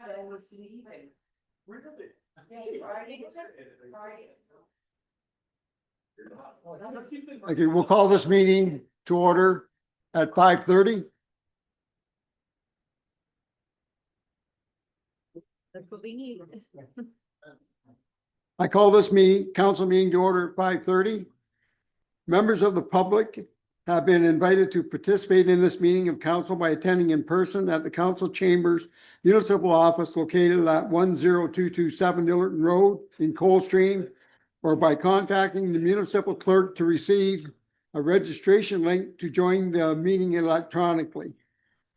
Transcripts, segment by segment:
I was leaving. Really? Okay, we'll call this meeting to order at 5:30. That's what we need. I call this council meeting to order at 5:30. Members of the public have been invited to participate in this meeting of council by attending in person at the council chambers municipal office located at 10227 Nillerton Road in Coldstream, or by contacting the municipal clerk to receive a registration link to join the meeting electronically.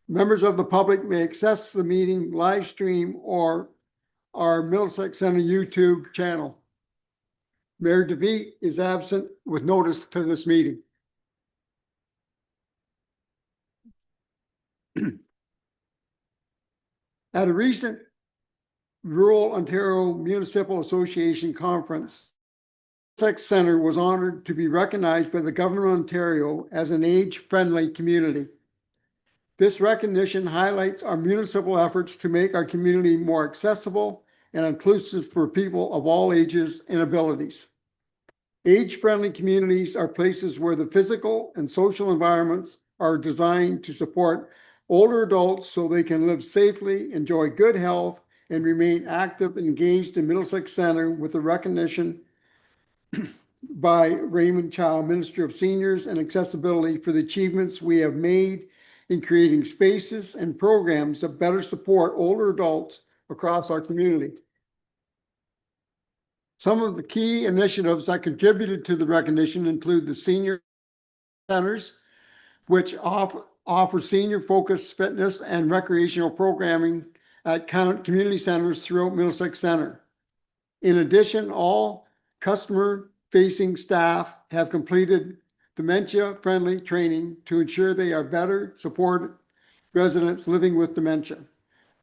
Members of the public may access the meeting live stream or our Middlesex Center YouTube channel. Mayor DeVete is absent with notice to this meeting. At a recent Rural Ontario Municipal Association conference, Middlesex Center was honored to be recognized by the Government of Ontario as an age-friendly community. This recognition highlights our municipal efforts to make our community more accessible and inclusive for people of all ages and abilities. Age-friendly communities are places where the physical and social environments are designed to support older adults so they can live safely, enjoy good health, and remain active and engaged in Middlesex Center with the recognition by Raymond Child, Minister of Seniors and Accessibility, for the achievements we have made in creating spaces and programs that better support older adults across our community. Some of the key initiatives that contributed to the recognition include the senior centers, which offer senior-focused fitness and recreational programming at community centers throughout Middlesex Center. In addition, all customer-facing staff have completed dementia-friendly training to ensure they are better support residents living with dementia.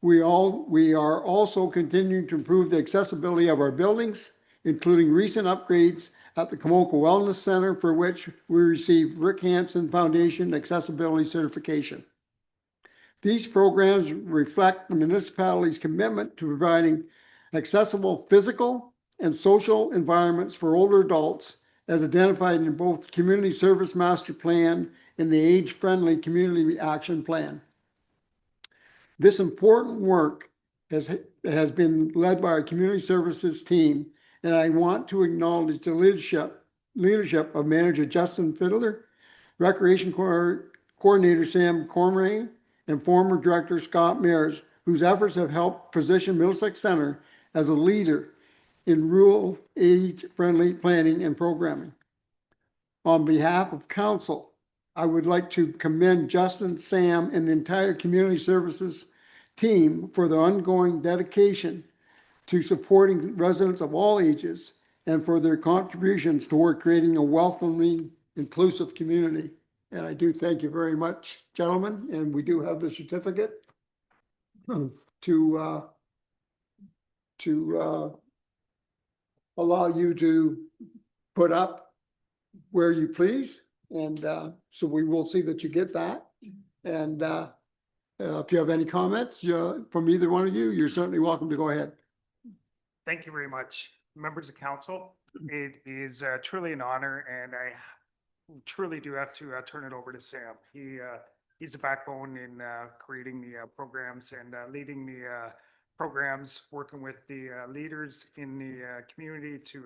We are also continuing to improve the accessibility of our buildings, including recent upgrades at the Kamoka Wellness Center, for which we received Rick Hansen Foundation Accessibility Certification. These programs reflect the municipality's commitment to providing accessible physical and social environments for older adults, as identified in both Community Service Master Plan and the Age-Friendly Community Action Plan. This important work has been led by our community services team, and I want to acknowledge the leadership of Manager Justin Fiddler, Recreation Coordinator Sam Cormier, and former Director Scott Mears, whose efforts have helped position Middlesex Center as a leader in rural age-friendly planning and programming. On behalf of council, I would like to commend Justin, Sam, and the entire community services team for their ongoing dedication to supporting residents of all ages and for their contributions toward creating a welcoming, inclusive community. And I do thank you very much, gentlemen, and we do have the certificate to allow you to put up where you please. And so we will see that you get that. And if you have any comments from either one of you, you're certainly welcome to go ahead. Thank you very much, members of council. It is truly an honor, and I truly do have to turn it over to Sam. He's the backbone in creating the programs and leading the programs, working with the leaders in the community to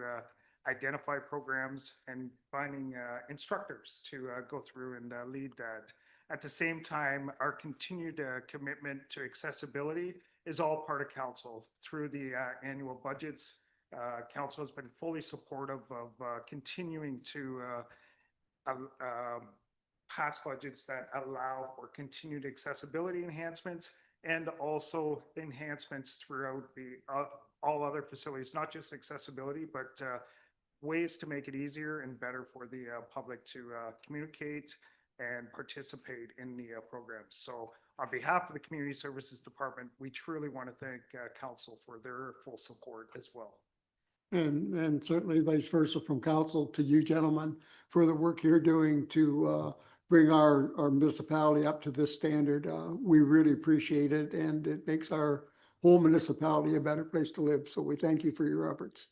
identify programs and finding instructors to go through and lead that. At the same time, our continued commitment to accessibility is all part of council. Through the annual budgets, council has been fully supportive of continuing to pass budgets that allow for continued accessibility enhancements and also enhancements throughout the all other facilities, not just accessibility, but ways to make it easier and better for the public to communicate and participate in the programs. So on behalf of the Community Services Department, we truly want to thank council for their full support as well. And certainly vice versa from council to you gentlemen for the work you're doing to bring our municipality up to this standard. We really appreciate it, and it makes our whole municipality a better place to live. So we thank you for your efforts.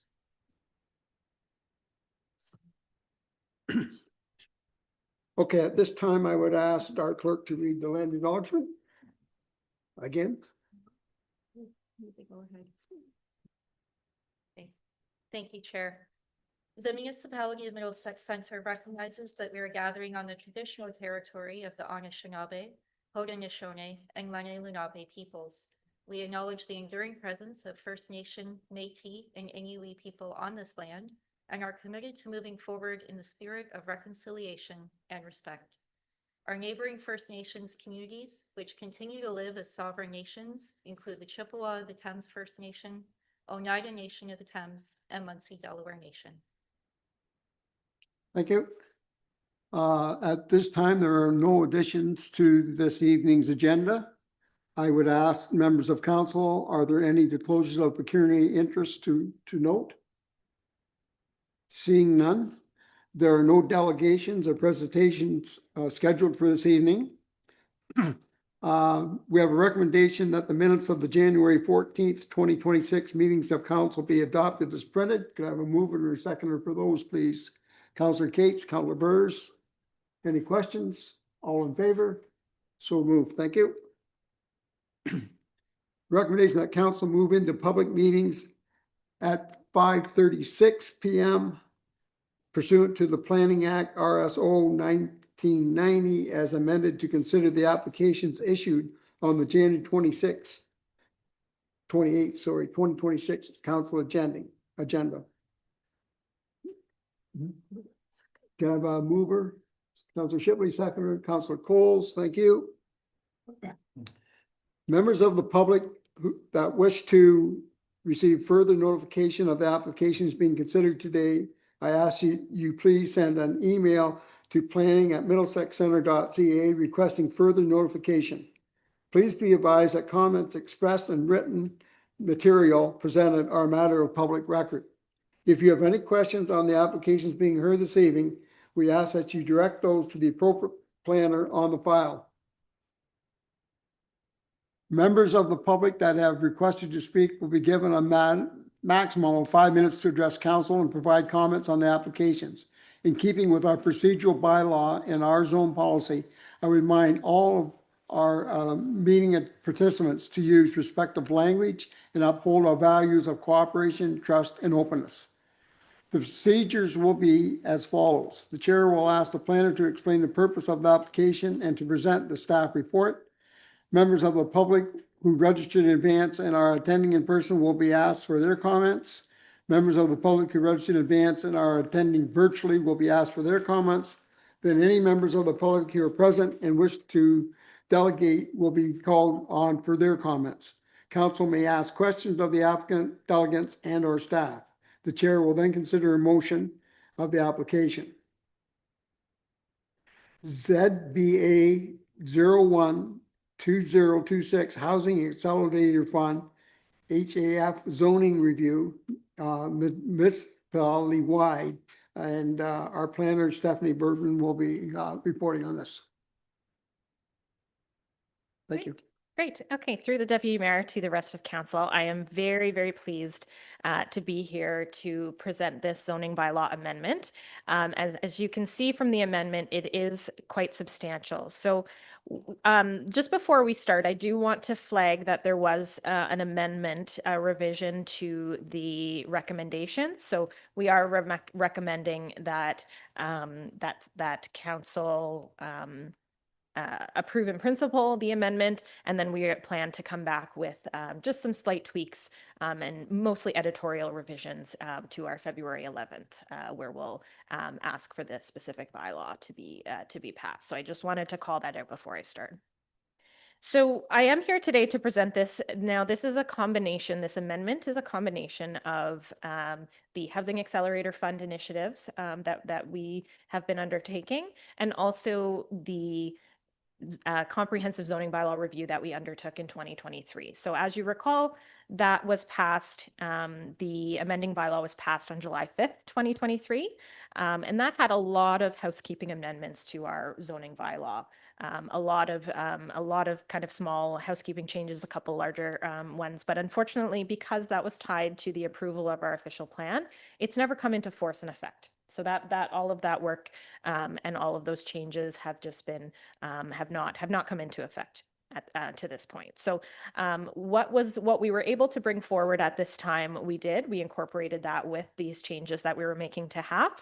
Okay, at this time, I would ask our clerk to read the land acknowledgement. Again, Go ahead. Thank you, Chair. The municipality of Middlesex Center recognizes that we are gathering on the traditional territory of the Anishinaabe, Haudenosaunee, and Lenni Lenape peoples. We acknowledge the enduring presence of First Nation, Métis, and Inuit people on this land and are committed to moving forward in the spirit of reconciliation and respect. Our neighboring First Nations communities, which continue to live as sovereign nations, include the Chippewa of the Thames First Nation, Oneida Nation of the Thames, and Munsee Delaware Nation. thank you. At this time, there are no additions to this evening's agenda. I would ask members of council, are there any disclosures of pecuniary interest to note? Seeing none, there are no delegations or presentations scheduled for this evening. We have a recommendation that the minutes of the January 14th, 2026 meetings of council be adopted as printed. Could I have a mover or a seconder for those, please? Councillor Cates, Councillor Burrs. Any questions? All in favor? So moved. Thank you. Recommendation that council move into public meetings at 5:36 p.m. pursuant to the Planning Act RSO 1990 as amended to consider the applications issued on the January 2026 council agenda. Can I have a mover? Councillor Shipley, seconder, Councillor Coles, thank you. Members of the public that wish to receive further notification of the applications being considered today, I ask you please send an email to planning@middlesexcenter.ca requesting further notification. Please be advised that comments expressed and written material presented are a matter of public record. If you have any questions on the applications being heard this evening, we ask that you direct those to the appropriate planner on the file. Members of the public that have requested to speak will be given a maximum of 5 minutes to address council and provide comments on the applications. In keeping with our procedural bylaw and our zone policy, I remind all of our meeting participants to use respectful language and uphold our values of cooperation, trust, and openness. The procedures will be as follows. The chair will ask the planner to explain the purpose of the application and to present the staff report. Members of the public who registered in advance and are attending in person will be asked for their comments. Members of the public who registered in advance and are attending virtually will be asked for their comments. Then any members of the public who are present and wish to delegate will be called on for their comments. Council may ask questions of the applicant, delegates, and or staff. The chair will then consider a motion of the application. ZBA 012026 Housing Accelerator Fund, HAF zoning review, municipality wide, and our planner Stephanie Bourbon will be reporting on this. Thank you. Great. Okay. Through the Deputy Mayor to the rest of council, I am very, very pleased to be here to present this zoning bylaw amendment. As you can see from the amendment, it is quite substantial. So just before we start, I do want to flag that there was an amendment, a revision to the recommendation. So we are recommending that that council approve in principle the amendment, and then we plan to come back with just some slight tweaks and mostly editorial revisions to our February 11th, where we'll ask for the specific bylaw to be passed. So I just wanted to call that out before I start. So I am here today to present this. Now, this is a combination, this amendment is a combination of the Housing Accelerator Fund initiatives that we have been undertaking, and also the comprehensive zoning bylaw review that we undertook in 2023. So as you recall, that was passed, the amending bylaw was passed on July 5th, 2023. And that had a lot of housekeeping amendments to our zoning bylaw. A lot of kind of small housekeeping changes, a couple larger ones. But unfortunately, because that was tied to the approval of our official plan, it's never come into force and effect. So that all of that work and all of those changes have just been have not come into effect to this point. So what we were able to bring forward at this time, we incorporated that with these changes that we were making to HAP,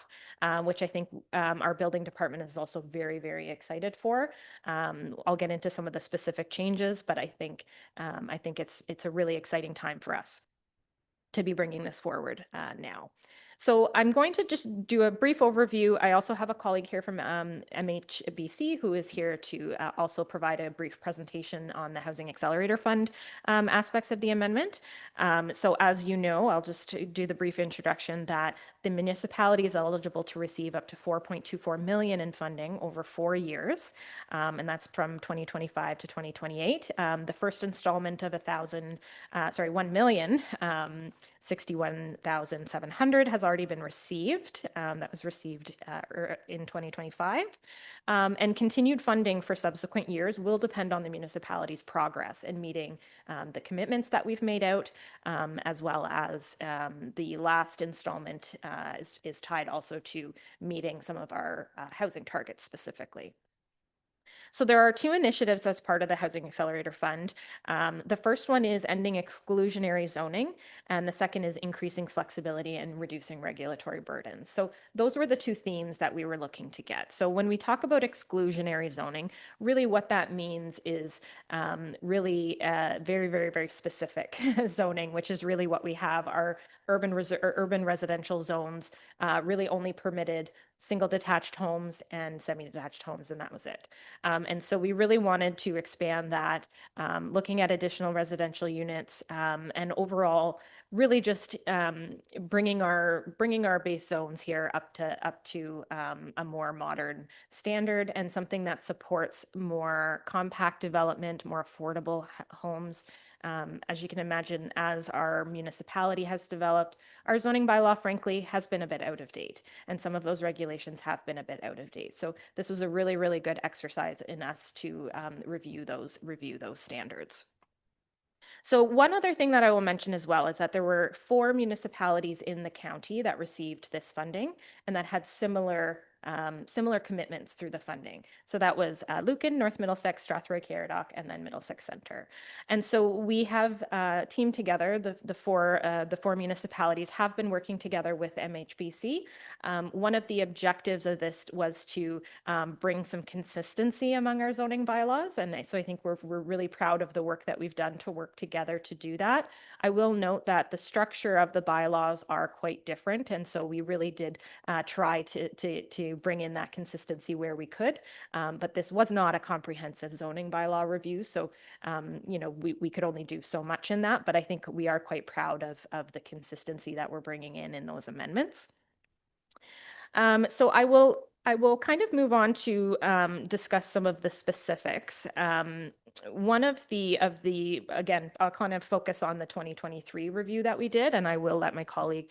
which I think our building department is also very, very excited for. I'll get into some of the specific changes, but I think it's a really exciting time for us to be bringing this forward now. So I'm going to just do a brief overview. I also have a colleague here from MHBC who is here to also provide a brief presentation on the Housing Accelerator Fund aspects of the amendment. So as you know, I'll just do the brief introduction that the municipality is eligible to receive up to 4.24 million in funding over 4 years, and that's from 2025 to 2028. The first installment of 1,061,700 has already been received. That was received in 2025. And continued funding for subsequent years will depend on the municipality's progress in meeting the commitments that we've made out, as well as the last installment is tied also to meeting some of our housing targets specifically. So there are 2 initiatives as part of the Housing Accelerator Fund. The first one is ending exclusionary zoning, and the second is increasing flexibility and reducing regulatory burdens. So those were the 2 themes that we were looking to get. So when we talk about exclusionary zoning, really what that means is really very, very, very specific zoning, which is really what we have. Our urban residential zones really only permitted single detached homes and semi-detached homes, and that was it. And so we really wanted to expand that, looking at additional residential units, and overall really just bringing our base zones here up to a more modern standard and something that supports more compact development, more affordable homes. As you can imagine, as our municipality has developed, our zoning bylaw, frankly, has been a bit out of date, and some of those regulations have been a bit out of date. So this was a really, really good exercise in us to review those standards. So one other thing that I will mention as well is that there were 4 municipalities in the county that received this funding and that had similar commitments through the funding. So that was Lucan, North Middlesex, Strathroy-Caradoc, and then Middlesex Centre. And so we have teamed together, the four municipalities have been working together with MHBC. One of the objectives of this was to bring some consistency among our zoning bylaws. And so I think we're really proud of the work that we've done to work together to do that. I will note that the structure of the bylaws are quite different. And so we really did try to bring in that consistency where we could. But this was not a comprehensive zoning bylaw review. So, we could only do so much in that. But I think we are quite proud of the consistency that we're bringing in those amendments. So I will kind of move on to discuss some of the specifics. One of the again, I'll kind of focus on the 2023 review that we did, and I will let my colleague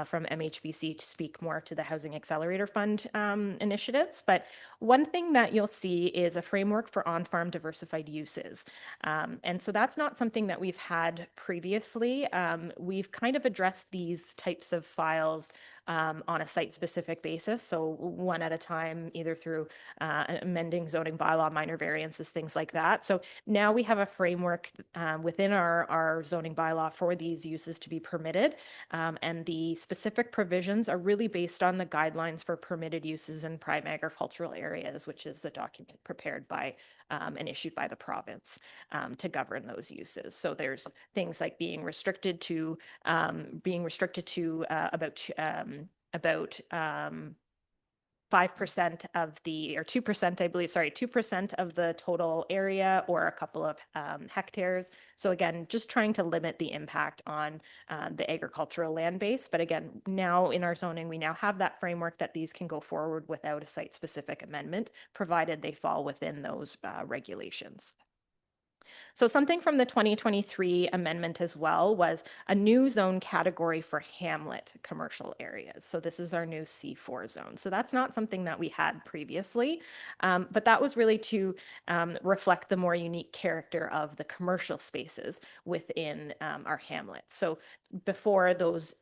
from MHBC speak more to the Housing Accelerator Fund initiatives. But one thing that you'll see is a framework for on-farm diversified uses. And so that's not something that we've had previously. We've kind of addressed these types of files on a site-specific basis, so one at a time, either through amending zoning bylaw, minor variances, things like that. So now we have a framework within our zoning bylaw for these uses to be permitted, and the specific provisions are really based on the guidelines for permitted uses in prime agricultural areas, which is the document prepared by and issued by the province to govern those uses. So there's things like being restricted to about 5% of the, or 2%, I believe, 2% of the total area, or a couple of hectares. So again, just trying to limit the impact on the agricultural land base. But again, now in our zoning, we now have that framework that these can go forward without a site-specific amendment, provided they fall within those regulations. So something from the 2023 amendment as well was a new zone category for hamlet commercial areas. So this is our new C4 zone. So that's not something that we had previously, but that was really to reflect the more unique character of the commercial spaces within our hamlets. So before those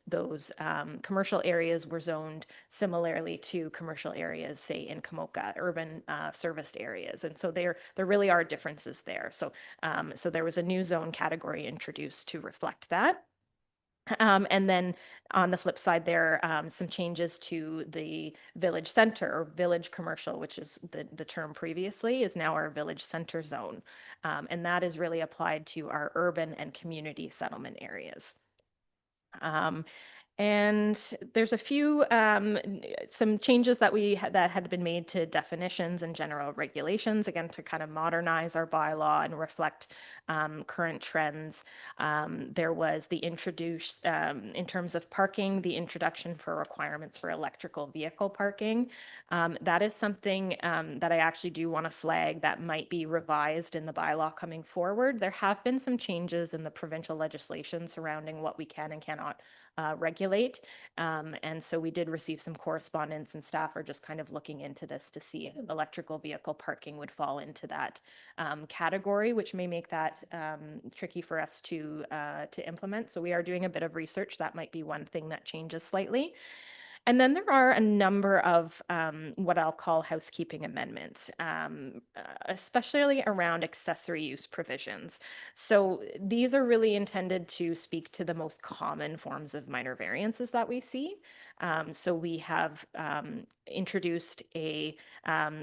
commercial areas were zoned similarly to commercial areas, say in Kamoka, urban serviced areas. And so there really are differences there. So there was a new zone category introduced to reflect that. And then on the flip side, there some changes to the village center or village commercial, which is the term previously, is now our village center zone. And that is really applied to our urban and community settlement areas. And there's a few some changes that that had been made to definitions and general regulations, again, to kind of modernize our bylaw and reflect current trends. There was the introduced, in terms of parking, the introduction for requirements for electrical vehicle parking. That is something that I actually do want to flag that might be revised in the bylaw coming forward. There have been some changes in the provincial legislation surrounding what we can and cannot regulate. And so we did receive some correspondence, and staff are just kind of looking into this to see if electrical vehicle parking would fall into that category, which may make that tricky for us to implement. So we are doing a bit of research. That might be one thing that changes slightly. And then there are a number of what I'll call housekeeping amendments, especially around accessory use provisions. So these are really intended to speak to the most common forms of minor variances that we see. So we have introduced a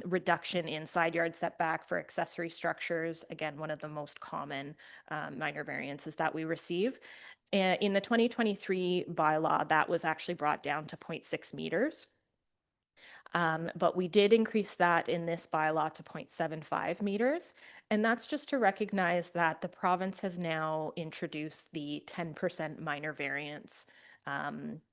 reduction in side yard setback for accessory structures. Again, one of the most common minor variances that we receive. In the 2023 bylaw, that was actually brought down to 0.6 meters. But we did increase that in this bylaw to 0.75 meters. And that's just to recognize that the province has now introduced the 10% minor variance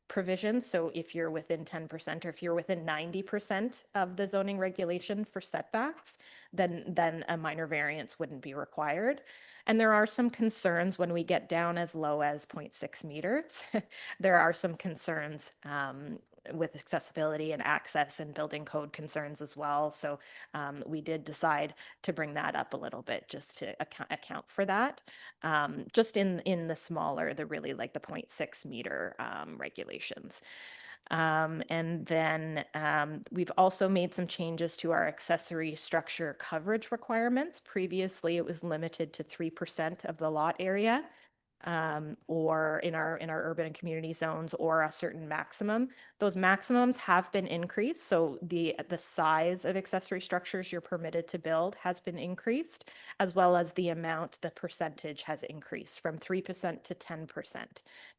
provision. So if you're within 10% or if you're within 90% of the zoning regulation for setbacks, then a minor variance wouldn't be required. And there are some concerns when we get down as low as 0.6 meters. There are some concerns with accessibility and access and building code concerns as well. So we did decide to bring that up a little bit just to account for that. Just in the smaller, the really like the 0.6 meter regulations. And then we've also made some changes to our accessory structure coverage requirements. Previously, it was limited to 3% of the lot area, or in our urban and community zones, or a certain maximum. Those maximums have been increased. So the size of accessory structures you're permitted to build has been increased, as well as the amount, the percentage has increased from 3% to 10%.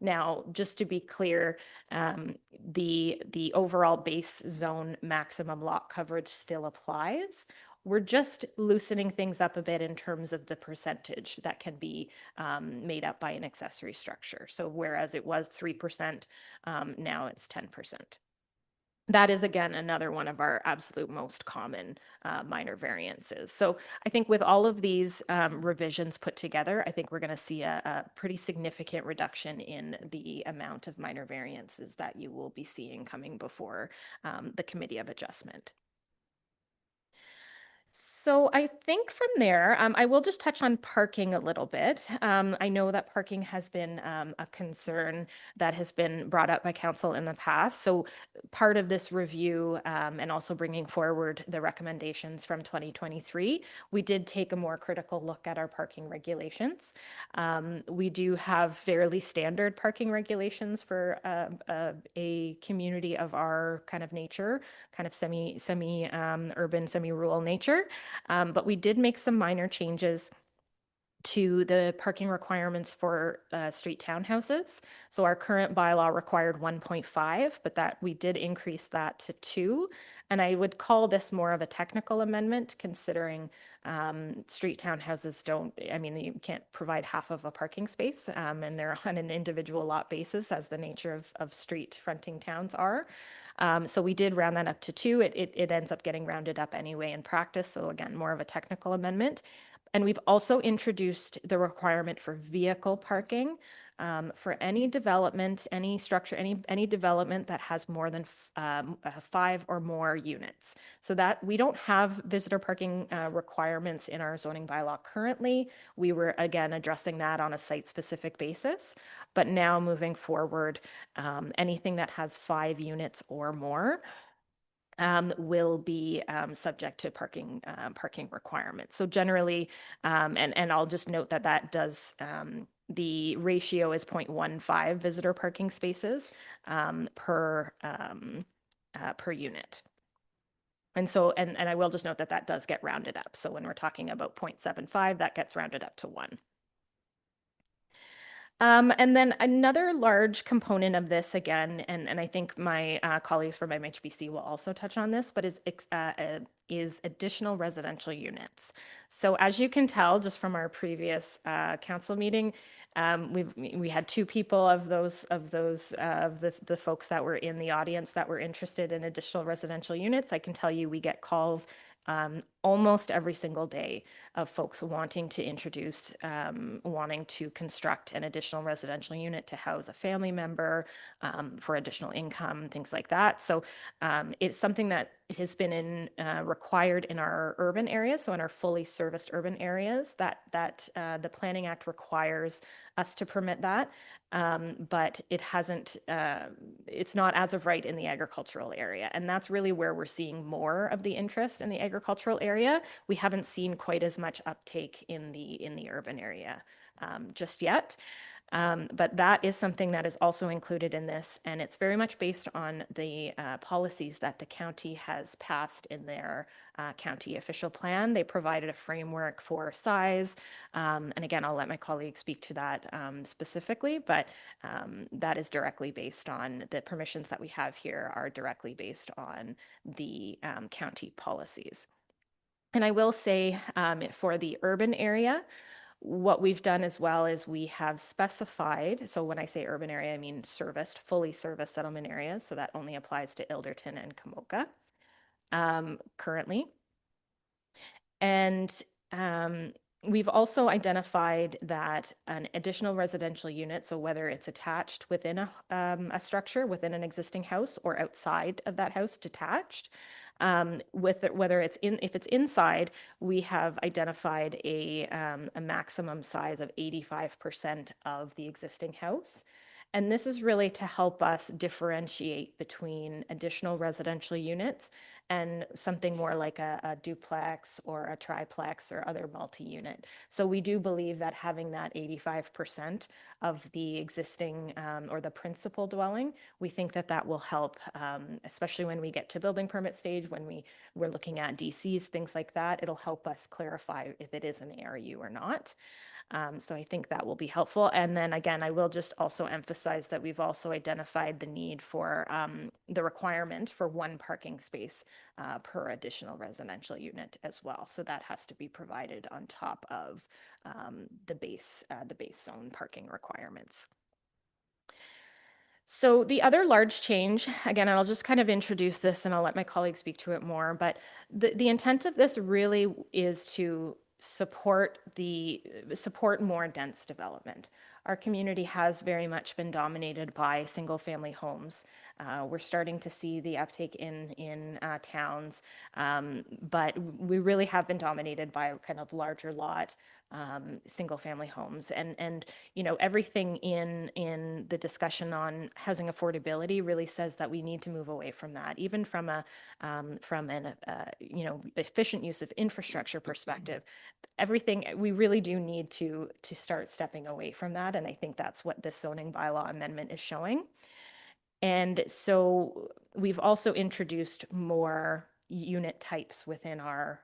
Now, just to be clear, the overall base zone maximum lot coverage still applies. We're just loosening things up a bit in terms of the percentage that can be made up by an accessory structure. So whereas it was 3%, now it's 10%. That is, again, another one of our absolute most common minor variances. So I think with all of these revisions put together, I think we're going to see a pretty significant reduction in the amount of minor variances that you will be seeing coming before the Committee of Adjustment. So I think from there, I will just touch on parking a little bit. I know that parking has been a concern that has been brought up by council in the past. So part of this review and also bringing forward the recommendations from 2023, we did take a more critical look at our parking regulations. We do have fairly standard parking regulations for a community of our kind of nature, kind of semi-urban, semi-rural nature. But we did make some minor changes to the parking requirements for street townhouses. So our current bylaw required 1.5, but that we did increase that to 2. And I would call this more of a technical amendment, considering street townhouses you can't provide half of a parking space, and they're on an individual lot basis, as the nature of street fronting towns are. So we did round that up to 2. It ends up getting rounded up anyway in practice. So again, more of a technical amendment. And we've also introduced the requirement for vehicle parking for any development, any structure, any development that has more than 5 or more units. So that we don't have visitor parking requirements in our zoning bylaw currently. We were again addressing that on a site-specific basis, but now moving forward, anything that has 5 units or more will be subject to parking requirements. So generally, and I'll just note that that does, the ratio is 0.15 visitor parking spaces per unit. And so, and I will just note that that does get rounded up. So when we're talking about 0.75, that gets rounded up to 1. And then another large component of this again, and I think my colleagues from MHBC will also touch on this, but is additional residential units. So as you can tell, just from our previous council meeting, we had 2 people of the folks that were in the audience that were interested in additional residential units. I can tell you we get calls almost every single day of folks wanting to introduce, wanting to construct an additional residential unit to house a family member for additional income, things like that. So it's something that has been required in our urban areas, so in our fully serviced urban areas, that the Planning Act requires us to permit that, but it hasn't, it's not as of right in the agricultural area. And that's really where we're seeing more of the interest in the agricultural area. We haven't seen quite as much uptake in the urban area just yet. But that is something that is also included in this, and it's very much based on the policies that the county has passed in their county official plan. They provided a framework for size, and again, I'll let my colleagues speak to that specifically, but that is directly based on the permissions that we have here are directly based on the county policies. And I will say for the urban area, what we've done as well is we have specified, so when I say urban area, I mean serviced, fully serviced settlement areas. So that only applies to Ilderton and Kamoka currently. And we've also identified that an additional residential unit, so whether it's attached within a structure, within an existing house or outside of that house detached, whether it's if it's inside, we have identified a maximum size of 85% of the existing house. And this is really to help us differentiate between additional residential units and something more like a duplex or a triplex or other multi-unit. So we do believe that having that 85% of the existing or the principal dwelling, we think that that will help, especially when we get to building permit stage, when we're looking at DCs, things like that. It'll help us clarify if it is an ARU or not. So I think that will be helpful. And then again, I will just also emphasize that we've also identified the need for the requirement for 1 parking space per additional residential unit as well. So that has to be provided on top of the base zone parking requirements. So the other large change, again, and I'll just kind of introduce this and I'll let my colleagues speak to it more, but the intent of this really is to support more dense development. Our community has very much been dominated by single family homes. We're starting to see the uptake in towns, but we really have been dominated by kind of larger lot single family homes, and you know, everything in the discussion on housing affordability really says that we need to move away from that, even from an you know, efficient use of infrastructure perspective. Everything, we really do need to start stepping away from that, and I think that's what this zoning bylaw amendment is showing. And so we've also introduced more unit types within our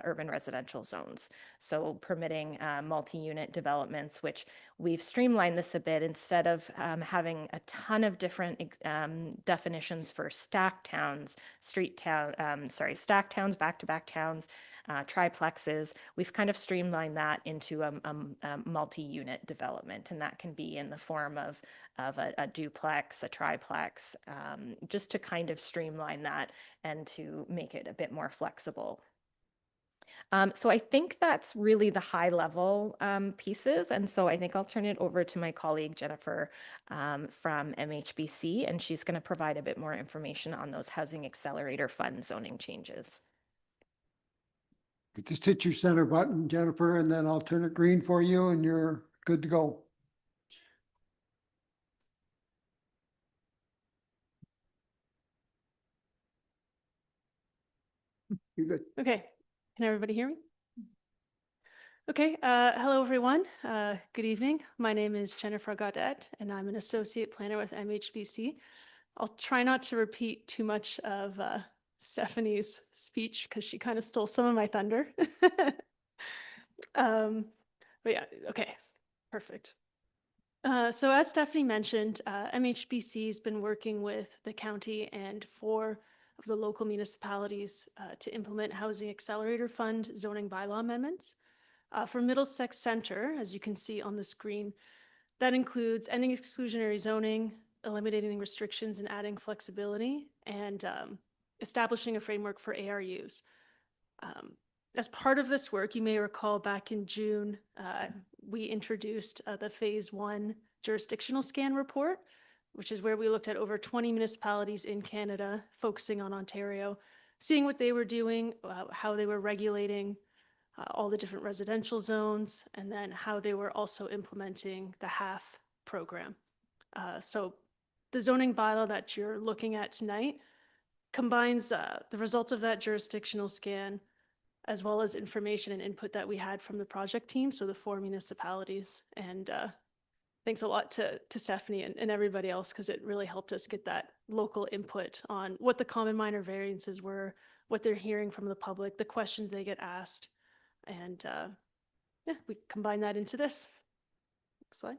urban residential zones. So permitting multi-unit developments, which we've streamlined this a bit. Instead of having a ton of different definitions for stacked towns, stacked towns, back-to-back towns, triplexes, we've kind of streamlined that into a multi-unit development, and that can be in the form of a duplex, a triplex, just to kind of streamline that and to make it a bit more flexible. So I think that's really the high level pieces. And so I think I'll turn it over to my colleague Jennifer from MHBC, and she's going to provide a bit more information on those Housing Accelerator Fund zoning changes. Just hit your center button, Jennifer, and then I'll turn it green for you and you're good to go. You're good. Okay, can everybody hear me? Okay, hello everyone. Good evening. My name is Jennifer Gaudette and I'm an associate planner with MHBC. I'll try not to repeat too much of Stephanie's speech because she kind of stole some of my thunder. But yeah, okay, perfect. So as Stephanie mentioned, MHBC has been working with the county and 4 of the local municipalities to implement Housing Accelerator Fund zoning bylaw amendments. For Middlesex Center, as you can see on the screen, that includes ending exclusionary zoning, eliminating restrictions and adding flexibility, and establishing a framework for ARUs. As part of this work, you may recall back in June, we introduced the Phase 1 jurisdictional scan report, which is where we looked at over 20 municipalities in Canada, focusing on Ontario, seeing what they were doing, how they were regulating all the different residential zones, and then how they were also implementing the HAF program. So the zoning bylaw that you're looking at tonight combines the results of that jurisdictional scan as well as information and input that we had from the project team, so the 4 municipalities. And thanks a lot to Stephanie and everybody else, because it really helped us get that local input on what the common minor variances were, what they're hearing from the public, the questions they get asked. And yeah, we combine that into this. Next slide.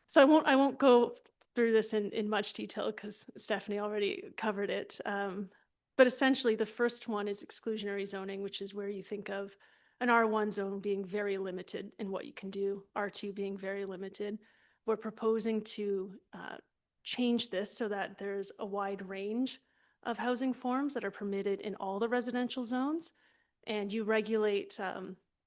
So I won't go through this in much detail because Stephanie already covered it. But essentially, the first one is exclusionary zoning, which is where you think of an R1 zone being very limited in what you can do, R2 being very limited. We're proposing to change this so that there's a wide range of housing forms that are permitted in all the residential zones, and you regulate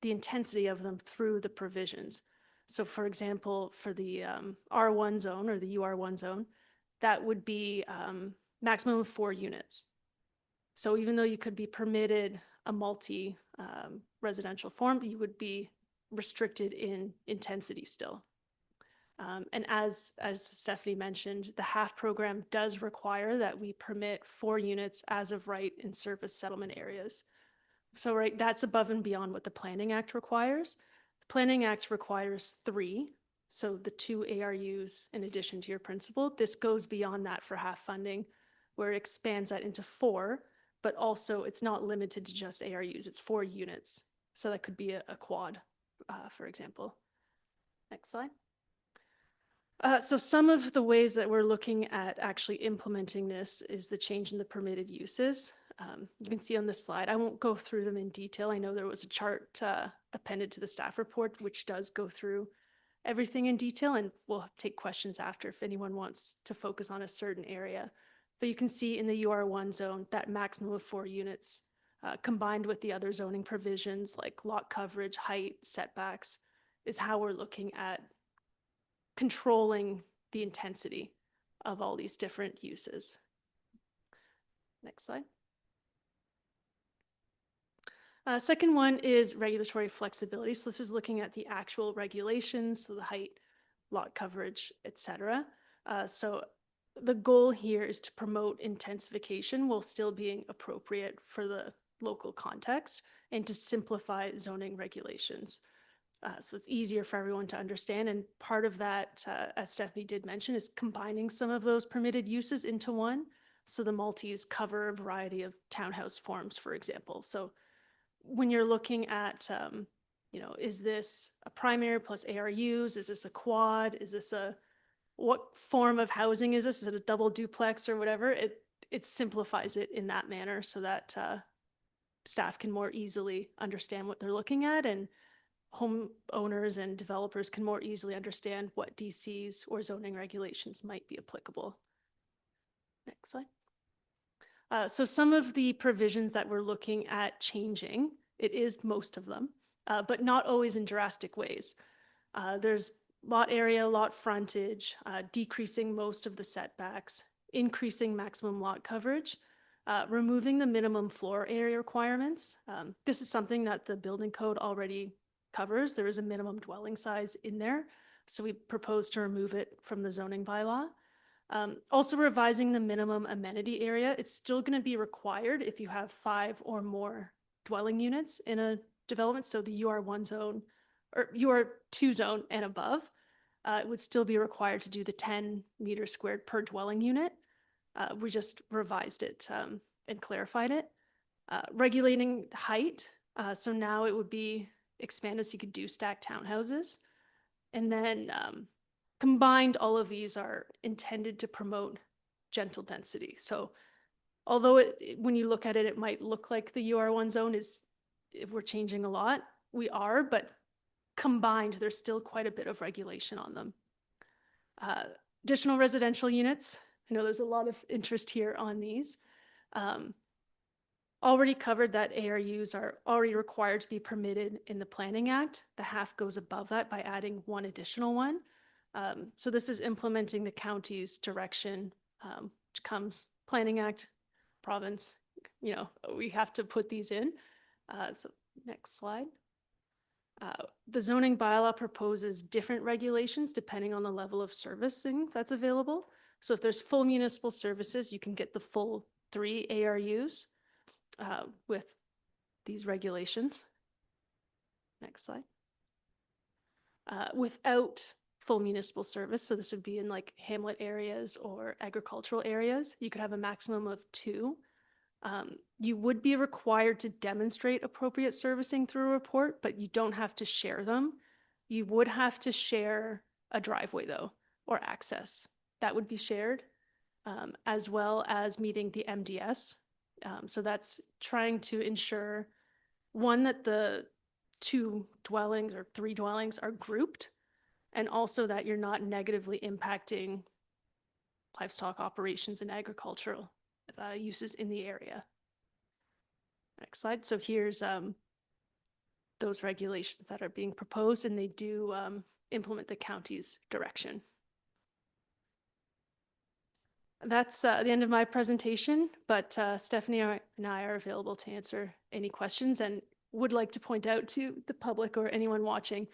the intensity of them through the provisions. So for example, for the R1 zone or the UR1 zone, that would be maximum of 4 units. So even though you could be permitted a multi residential form, you would be restricted in intensity still. And as Stephanie mentioned, the HAF program does require that we permit 4 units as of right in service settlement areas. So right, that's above and beyond what the Planning Act requires. The Planning Act requires 3, so the 2 ARUs in addition to your principal. This goes beyond that for HAF funding, where it expands that into 4, but also it's not limited to just ARUs, it's 4 units. So that could be a quad, for example. Next slide. So some of the ways that we're looking at actually implementing this is the change in the permitted uses. You can see on this slide, I won't go through them in detail. I know there was a chart appended to the staff report, which does go through everything in detail, and we'll take questions after if anyone wants to focus on a certain area. But you can see in the UR1 zone, that maximum of 4 units combined with the other zoning provisions like lot coverage, height, setbacks, is how we're looking at controlling the intensity of all these different uses. Next slide. Second one is regulatory flexibility. So this is looking at the actual regulations, so the height, lot coverage, etc. So the goal here is to promote intensification while still being appropriate for the local context and to simplify zoning regulations. So it's easier for everyone to understand. And part of that, as Stephanie did mention, is combining some of those permitted uses into one. So the multis cover a variety of townhouse forms, for example. So when you're looking at, is this a primary plus ARUs? Is this a quad? Is this what form of housing is this? Is it a double duplex or whatever? It simplifies it in that manner so that staff can more easily understand what they're looking at, and homeowners and developers can more easily understand what DCs or zoning regulations might be applicable. Next slide. So some of the provisions that we're looking at changing It is most of them, but not always in drastic ways. There's lot area, lot frontage, decreasing most of the setbacks, increasing maximum lot coverage, removing the minimum floor area requirements. This is something that the building code already covers. There is a minimum dwelling size in there, so we propose to remove it from the zoning bylaw. Also revising the minimum amenity area. It's still going to be required if you have 5 or more dwelling units in a development. So the UR1 zone or UR2 zone and above, it would still be required to do the 10 meters squared per dwelling unit. We just revised it and clarified it. Regulating height. So now it would be expanded so you could do stacked townhouses. And then combined, all of these are intended to promote gentle density. So although when you look at it, it might look like the UR1 zone is, if we're changing a lot, we are, but combined, there's still quite a bit of regulation on them. Additional residential units. I know there's a lot of interest here on these. Already covered that ARUs are already required to be permitted in the Planning Act. The half goes above that by adding one additional one. So this is implementing the county's direction, which comes Planning Act, province, you know, we have to put these in. So next slide. The zoning bylaw proposes different regulations depending on the level of servicing that's available. So if there's full municipal services, you can get the full 3 ARUs with these regulations. Next slide. Without full municipal service, so this would be in like hamlet areas or agricultural areas, you could have a maximum of 2. You would be required to demonstrate appropriate servicing through a report, but you don't have to share them. You would have to share a driveway though, or access. That would be shared, as well as meeting the MDS. So that's trying to ensure, one, that the 2 dwellings or 3 dwellings are grouped, and also that you're not negatively impacting livestock operations and agricultural uses in the area. Next slide. So here's those regulations that are being proposed, and they do implement the county's direction. That's the end of my presentation, but Stephanie and I are available to answer any questions, and would like to point out to the public or anyone watching,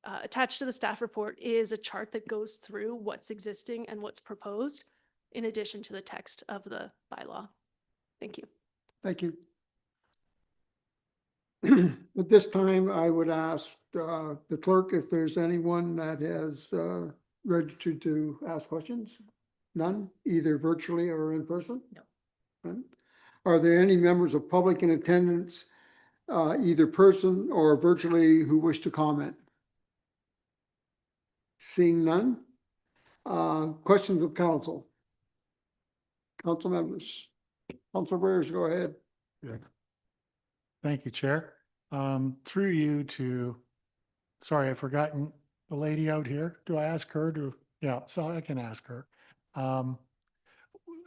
attached to the staff report is a chart that goes through what's existing and what's proposed, in addition to the text of the bylaw. Thank you. Thank you. At this time, I would ask the clerk if there's anyone that has registered to ask questions. None, either virtually or in person? No. None. Are there any members of public in attendance, either person or virtually, who wish to comment? Seeing none. Questions of council? Council members? Council Breyers, go ahead. Yeah. Thank you, Chair. Through you to, sorry, I've forgotten the lady out here. Do I ask her to? Yeah, so I can ask her.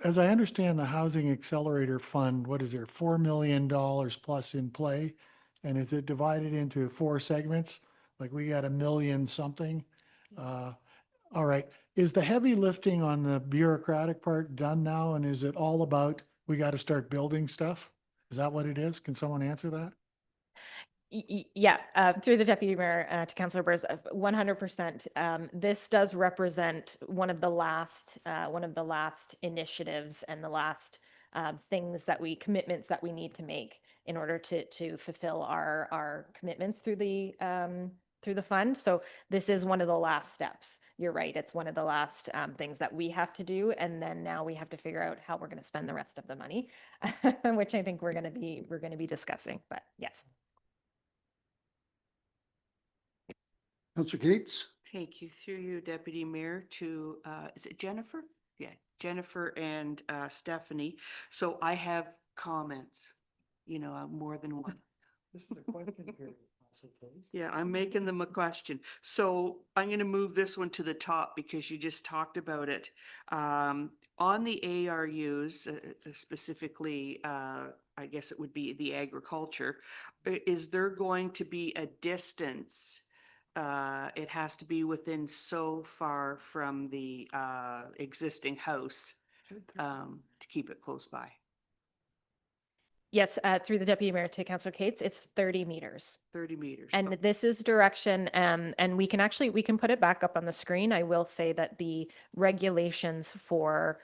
As I understand the Housing Accelerator Fund, what is there, $4 million plus in play? And is it divided into 4 segments? Like we got $1 million something? All right. Is the heavy lifting on the bureaucratic part done now? And is it all about, we got to start building stuff? Is that what it is? Can someone answer that? Yeah, through the deputy mayor to Councillor Burrs, 100%. This does represent one of the last initiatives and the last commitments that we need to make in order to fulfill our commitments through the fund. So this is one of the last steps. You're right. It's one of the last things that we have to do, and then now we have to figure out how we're going to spend the rest of the money, which I think we're going to be discussing. But yes. Councilor Gates? Take you through you, Deputy Mayor, to, is it Jennifer? Yeah, Jennifer and Stephanie. So I have comments, you know, more than one. This is a question here, please. Yeah, I'm making them a question. So I'm going to move this one to the top because you just talked about it. On the ARUs, specifically I guess it would be the agriculture, is there going to be a distance? It has to be within so far from the existing house to keep it close by. Yes, through the Deputy Mayor to Councillor Cates, it's 30 meters. 30 meters. And Okay. this is direction, and we can put it back up on the screen. I will say that the regulations for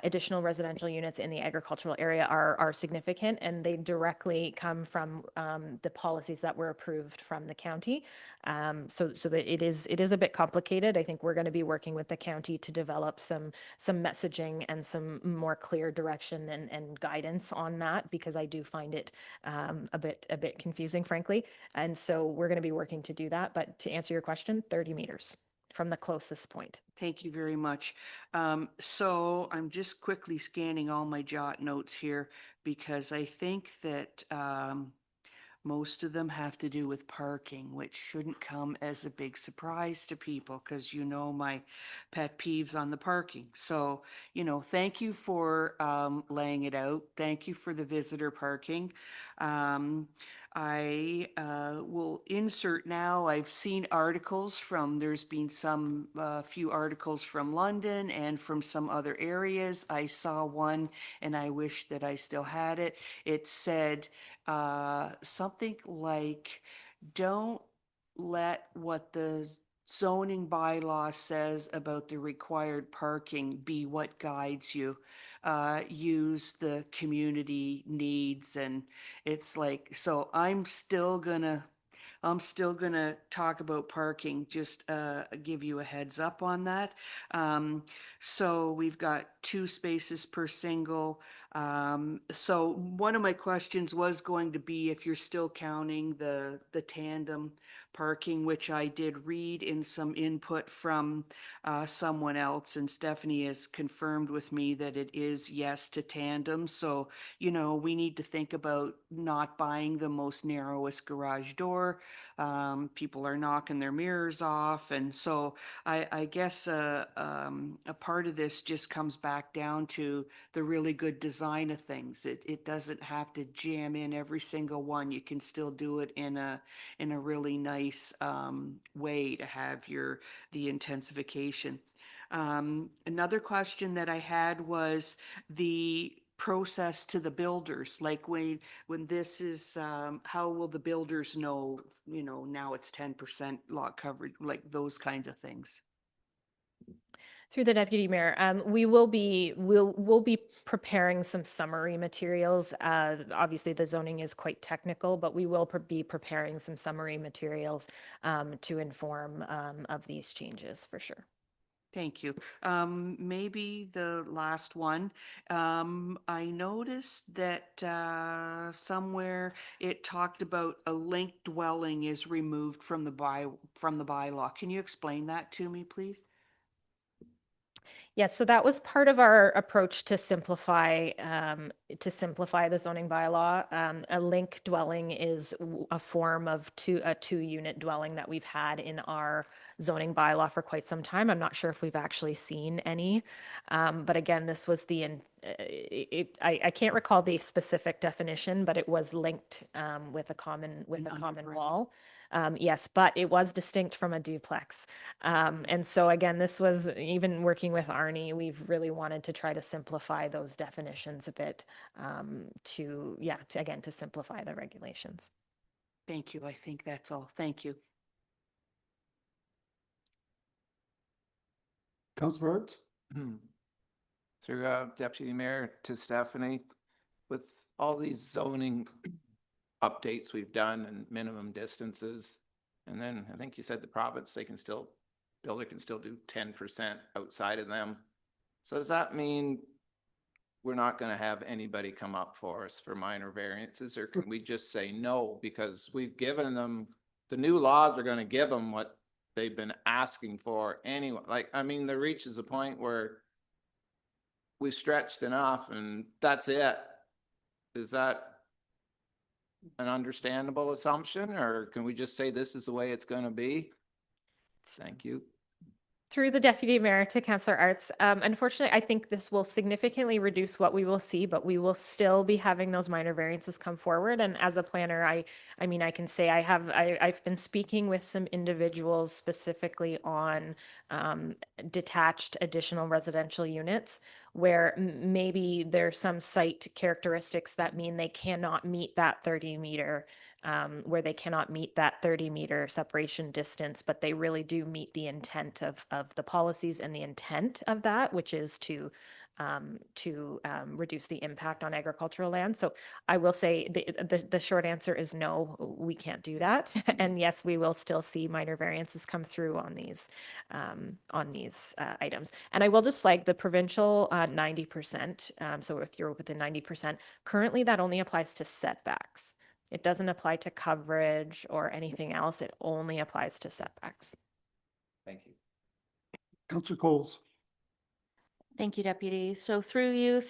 additional residential units in the agricultural area are significant, and they directly come from the policies that were approved from the county. So that it is a bit complicated. I think we're going to be working with the county to develop some messaging and some more clear direction and guidance on that, because I do find it a bit confusing, frankly. And so we're going to be working to do that. But to answer your question, 30 meters from the closest point. Thank you very much. So I'm just quickly scanning all my jot notes here because I think that most of them have to do with parking, which shouldn't come as a big surprise to people because you know my pet peeves on the parking. So, thank you for laying it out. Thank you for the visitor parking. I will insert now. I've seen articles there's been some few articles from London and from some other areas. I saw one and I wish that I still had it. It said something like, don't let what the zoning bylaw says about the required parking be what guides you. Use the community needs. And it's like, so I'm still gonna talk about parking, just give you a heads up on that. So we've got 2 spaces per single. So one of my questions was going to be if you're still counting the tandem parking, which I did read in some input from someone else, and Stephanie has confirmed with me that it is yes to tandem. So, we need to think about not buying the most narrowest garage door. People are knocking their mirrors off. And so I guess a part of this just comes back down to the really good design of things. It doesn't have to jam in every single one. You can still do it in a really nice way to have the intensification. Another question that I had was the process to the builders, like when this is how will the builders know, now it's 10% lot coverage, like those kinds of things. Through the Deputy Mayor, we'll be preparing some summary materials. Obviously, the zoning is quite technical, but we will be preparing some summary materials to inform of these changes for sure. Thank you. Maybe the last one. I noticed that somewhere it talked about a linked dwelling is removed from the bylaw. Can you explain that to me, please? Yes, so that was part of our approach to simplify the zoning bylaw. A link dwelling is a form of a 2-unit dwelling that we've had in our zoning bylaw for quite some time. I'm not sure if we've actually seen any, but again, this was I can't recall the specific definition, but it was linked with a common underground. wall. Yes, but it was distinct from a duplex. And so again, this was even working with Arnie, we've really wanted to try to simplify those definitions a bit to simplify the regulations. Thank you. I think that's all. Thank you. Councillor Arts? Through Deputy Mayor to Stephanie, with all these zoning updates we've done and minimum distances, and then I think you said the province, builder can still do 10% outside of them. So does that mean we're not going to have anybody come up for us for minor variances, or can we just say no because we've given them, the new laws are going to give them what they've been asking for anyway? There reaches a point where we stretched enough and that's it. Is that an understandable assumption, or can we just say this is the way it's going to be? Thank you. Through the deputy mayor to Councillor Arts. Unfortunately, I think this will significantly reduce what we will see, but we will still be having those minor variances come forward. And as a planner, I mean, I can say I've been speaking with some individuals specifically on detached additional residential units where maybe there's some site characteristics that mean they cannot meet that 30-meter where they cannot meet that 30-meter separation distance, but they really do meet the intent of the policies and the intent of that, which is to reduce the impact on agricultural land. So I will say the short answer is no, we can't do that. And yes, we will still see minor variances come through on these items. And I will just flag the provincial 90%. So if you're within 90%, currently that only applies to setbacks. It doesn't apply to coverage or anything else. It only applies to setbacks. Thank you. Councillor Coles. Thank you, Deputy. So through you,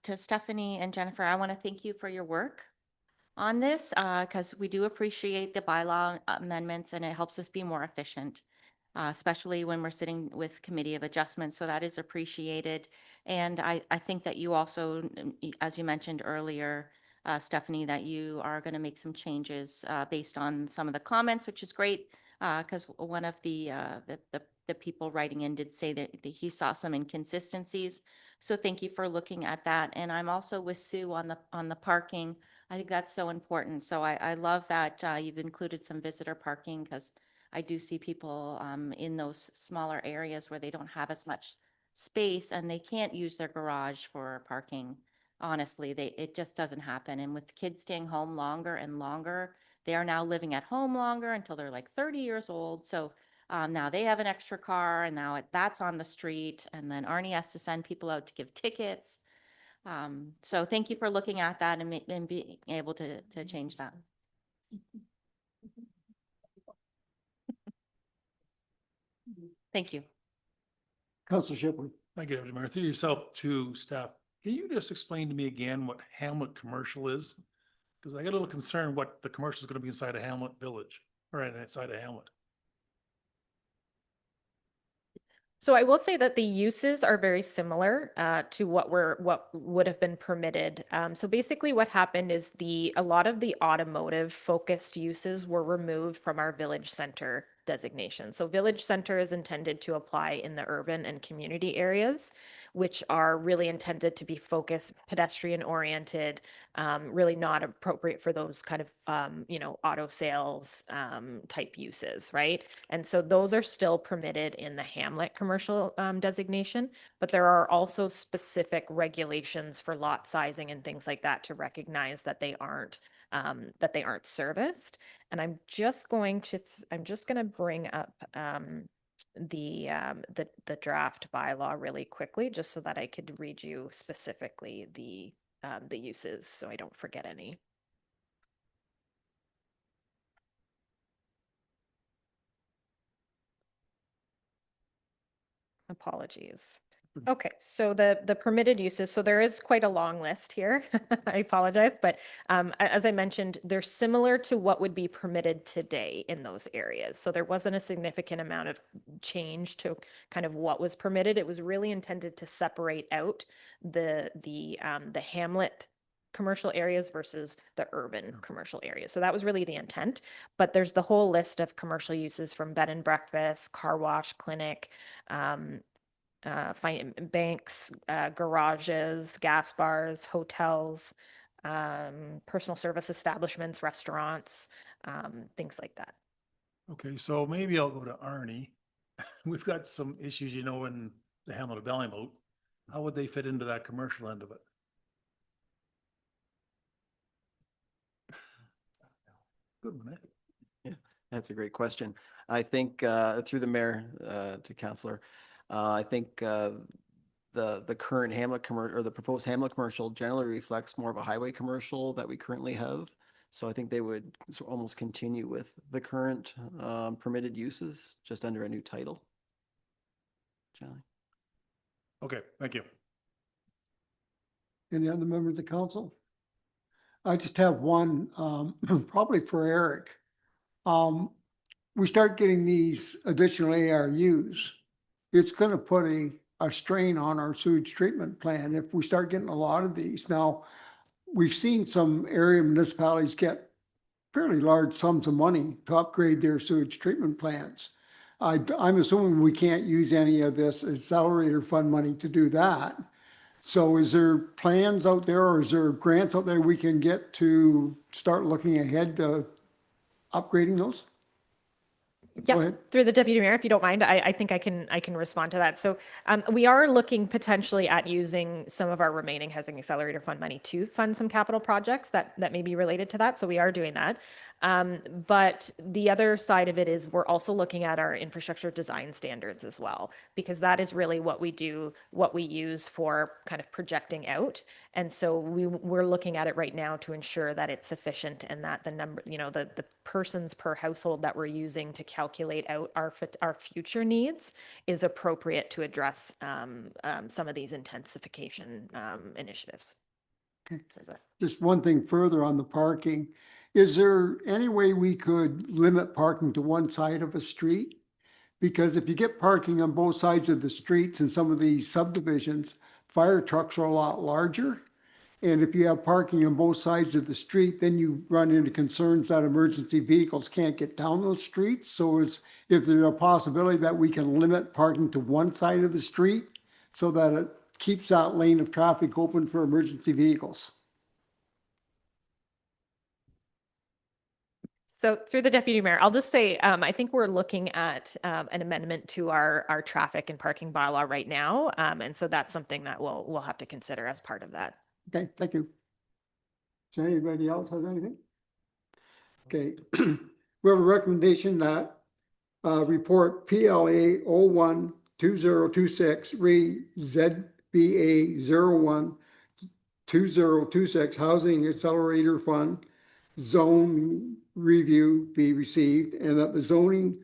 to Stephanie and Jennifer, I want to thank you for your work on this because we do appreciate the bylaw amendments and it helps us be more efficient, especially when we're sitting with Committee of Adjustments. So that is appreciated. And I think that you also, as you mentioned earlier, Stephanie, that you are going to make some changes based on some of the comments, which is great because one of the people writing in did say that he saw some inconsistencies. So thank you for looking at that. And I'm also with Sue on the parking. I think that's so important. So I love that you've included some visitor parking because I do see people in those smaller areas where they don't have as much space and they can't use their garage for parking. Honestly, it just doesn't happen. And with kids staying home longer and longer, they are now living at home longer until they're like 30 years old. So now they have an extra car and now that's on the street. And then Arnie has to send people out to give tickets. So thank you for looking at that and being able to change that. Thank you. Councillor Shipley. Thank you, Deputy Mayor. Through yourself to staff, can you just explain to me again what Hamlet Commercial is? Because I get a little concerned what the commercial is going to be inside of Hamlet Village, or inside of Hamlet. So I will say that the uses are very similar to what would have been permitted. So basically what happened is a lot of the automotive focused uses were removed from our village center designation. So village center is intended to apply in the urban and community areas, which are really intended to be focused, pedestrian oriented, really not appropriate for those kind of, auto sales type uses, right? And so those are still permitted in the Hamlet commercial designation, but there are also specific regulations for lot sizing and things like that to recognize that they aren't serviced. And I'm just going to bring up the draft bylaw really quickly, just so that I could read you specifically the uses, so I don't forget any. Apologies. Okay, so the permitted uses, so there is quite a long list here. I apologize, but as I mentioned, they're similar to what would be permitted today in those areas. So there wasn't a significant amount of change to kind of what was permitted. It was really intended to separate out the hamlet commercial areas versus the urban commercial areas. So that was really the intent. But there's the whole list of commercial uses from bed and breakfast, car wash, clinic, banks, garages, gas bars, hotels, personal service establishments, restaurants, things like that. Okay, so maybe I'll go to Arnie. We've got some issues, in the Hamlet of Ballymote. How would they fit into that commercial end of it? Good one, eh? Yeah, that's a great question. I think through the mayor to councillor, I think the current Hamlet commercial or the proposed Hamlet commercial generally reflects more of a highway commercial that we currently have. So I think they would almost continue with the current permitted uses, just under a new title. Generally. Okay, thank you. Any other members of the council? I just have one, probably for Eric. We start getting these additional ARUs. it's gonna put a strain on our sewage treatment plan if we start getting a lot of these. Now, we've seen some area municipalities get fairly large sums of money to upgrade their sewage treatment plants. I'm assuming we can't use any of this accelerator fund money to do that. So is there plans out there or is there grants out there we can get to start looking ahead to upgrading those? Go Yeah, ahead. through the deputy mayor, if you don't mind, I think I can respond to that. So we are looking potentially at using some of our remaining housing accelerator fund money to fund some capital projects that may be related to that. So we are doing that. But the other side of it is we're also looking at our infrastructure design standards as well, because that is really what we do, what we use for kind of projecting out. And so we're looking at it right now to ensure that it's sufficient and that the number, the persons per household that we're using to calculate out our future needs is appropriate to address some of these intensification initiatives. Okay. So is that- Just one thing further on the parking. Is there any way we could limit parking to one side of a street? Because if you get parking on both sides of the streets in some of these subdivisions, fire trucks are a lot larger. And if you have parking on both sides of the street, then you run into concerns that emergency vehicles can't get down those streets. So if there's a possibility that we can limit parking to one side of the street so that it keeps that lane of traffic open for emergency vehicles. So through the deputy mayor, I'll just say, I think we're looking at an amendment to our traffic and parking bylaw right now. And so that's something that we'll have to consider as part of that. Okay, thank you. Does anybody else have anything? Okay, we have a recommendation that report PLA 012026 re ZBA 012026 Housing Accelerator Fund zone review be received and that the zoning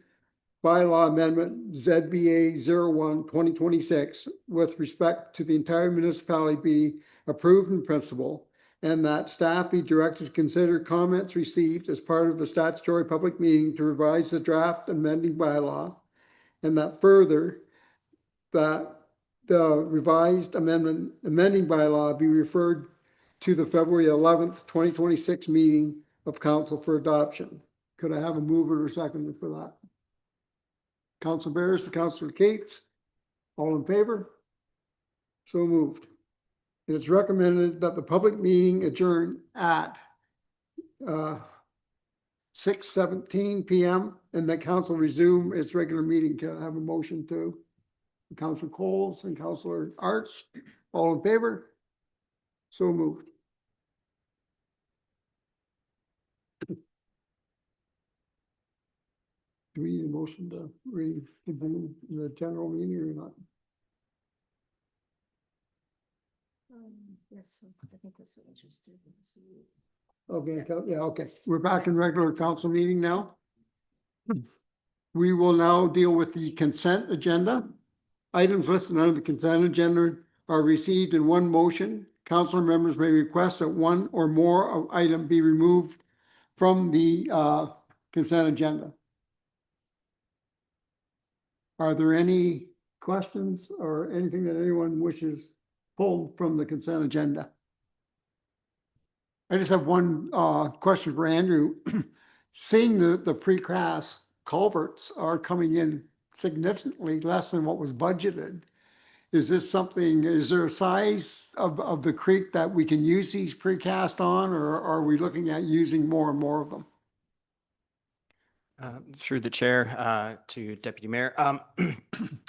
bylaw amendment ZBA 01/2026 with respect to the entire municipality be approved in principle, and that staff be directed to consider comments received as part of the statutory public meeting to revise the draft amending bylaw, and that further that the revised amending bylaw be referred to the February 11th, 2026 meeting of council for adoption. Could I have a mover or seconder for that? Council Bears to Councilor Cates. All in favor? So moved. It is recommended that the public meeting adjourn at 6:17 PM and that council resume its regular meeting. Can I have a motion to? Councilor Coles and Councilor Arts. All in favor? So moved. Do we need a motion to reconvene the general meeting or not? Yes, I think that's what I just did. Okay, yeah, okay. We're back in regular council meeting now. We will now deal with the consent agenda. Items listed under the consent agenda are received in one motion. Council members may request that one or more item be removed from the consent agenda. Are there any questions or anything that anyone wishes pulled from the consent agenda? I just have one question for Andrew. Seeing the precast culverts are coming in significantly less than what was budgeted. Is there a size of the creek that we can use these precast on, or are we looking at using more and more of them? Through the chair to Deputy Mayor,